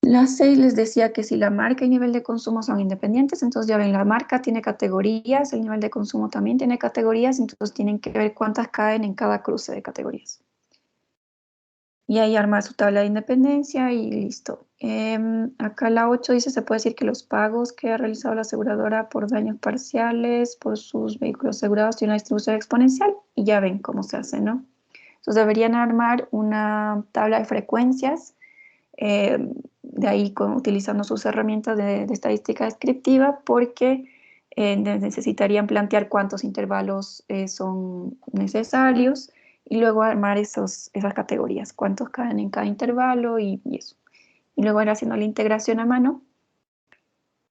La 6 les decía que si la marca y nivel de consumo son independientes, entonces ya ven, la marca tiene categorías, el nivel de consumo también tiene categorías, entonces tienen que ver cuántas caen en cada cruce de categorías. Y ahí armar su tabla de independencia y listo. Acá la 8 dice, se puede decir que los pagos que ha realizado la aseguradora por daños parciales por sus vehículos asegurados tienen una distribución exponencial, y ya ven cómo se hace, ¿no? Entonces deberían armar una tabla de frecuencias, de ahí utilizando sus herramientas de estadística descriptiva, porque necesitarían plantear cuántos intervalos son necesarios y luego armar esas categorías, cuántos caen en cada intervalo y eso. Y luego ir haciendo la integración a mano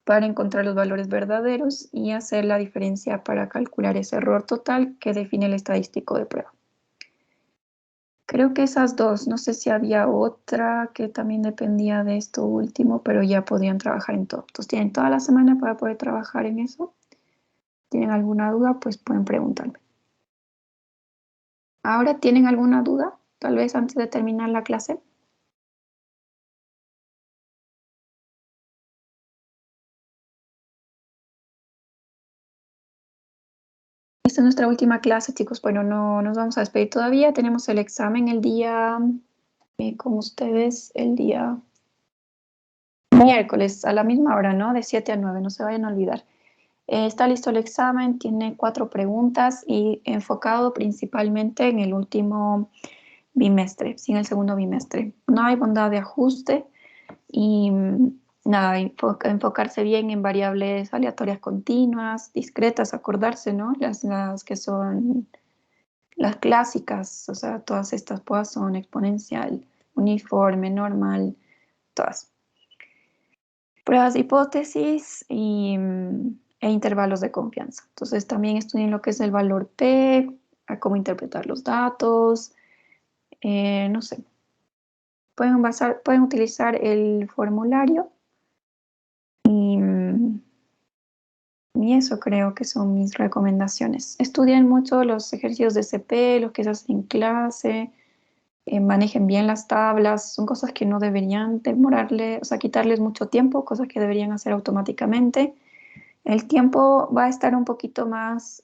para encontrar los valores verdaderos y hacer la diferencia para calcular ese error total que define el estadístico de prueba. Creo que esas dos, no sé si había otra que también dependía de esto último, pero ya podían trabajar en todo. Entonces tienen toda la semana para poder trabajar en eso. ¿Tienen alguna duda? Pues pueden preguntarme. ¿Ahora tienen alguna duda? Tal vez antes de terminar la clase. Esta es nuestra última clase, chicos. Bueno, no nos vamos a despedir todavía. Tenemos el examen el día, con ustedes, el día miércoles a la misma hora, ¿no? De 7 a 9, no se vayan a olvidar. Está listo el examen, tiene 4 preguntas y enfocado principalmente en el último bimestre, sin el segundo bimestre. No hay bondad de ajuste y nada, enfocarse bien en variables aleatorias continuas, discretas, acordarse, ¿no? Las que son las clásicas, o sea, todas estas Poisson, exponencial, uniforme, normal, todas. Pruebas de hipótesis e intervalos de confianza. Entonces también estudien lo que es el valor P, a cómo interpretar los datos, no sé. Pueden utilizar el formulario y eso creo que son mis recomendaciones. Estudien mucho los ejercicios de CP, los que se hacen en clase, manejen bien las tablas, son cosas que no deberían demorarle, o sea, quitarles mucho tiempo, cosas que deberían hacer automáticamente. El tiempo va a estar un poquito más,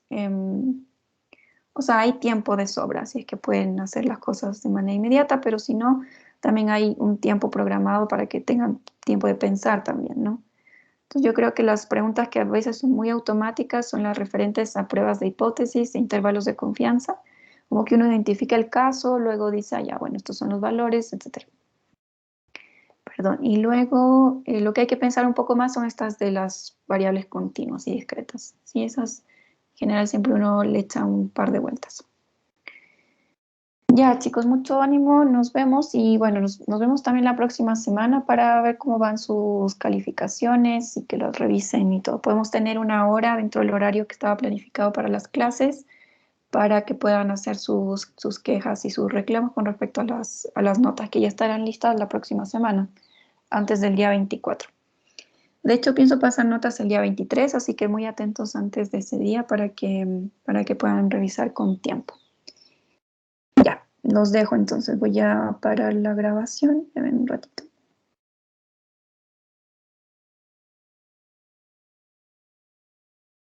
o sea, hay tiempo de sobra, así es que pueden hacer las cosas de manera inmediata, pero si no, también hay un tiempo programado para que tengan tiempo de pensar también, ¿no? Entonces yo creo que las preguntas que a veces son muy automáticas son las referentes a pruebas de hipótesis, de intervalos de confianza, como que uno identifica el caso, luego dice, ah, ya, bueno, estos son los valores, etc. Perdón. Y luego lo que hay que pensar un poco más son estas de las variables continuas y discretas. Sí, esas en general siempre uno le echa un par de vueltas. Ya, chicos, mucho ánimo, nos vemos y bueno, nos vemos también la próxima semana para ver cómo van sus calificaciones y que los revisen y todo. Podemos tener una hora dentro del horario que estaba planificado para las clases para que puedan hacer sus quejas y sus reclamos con respecto a las notas que ya estarán listas la próxima semana, antes del día 24. De hecho, pienso pasar notas el día 23, así que muy atentos antes de ese día para que puedan revisar con tiempo. Ya, los dejo entonces. Voy a parar la grabación. Ven un ratito.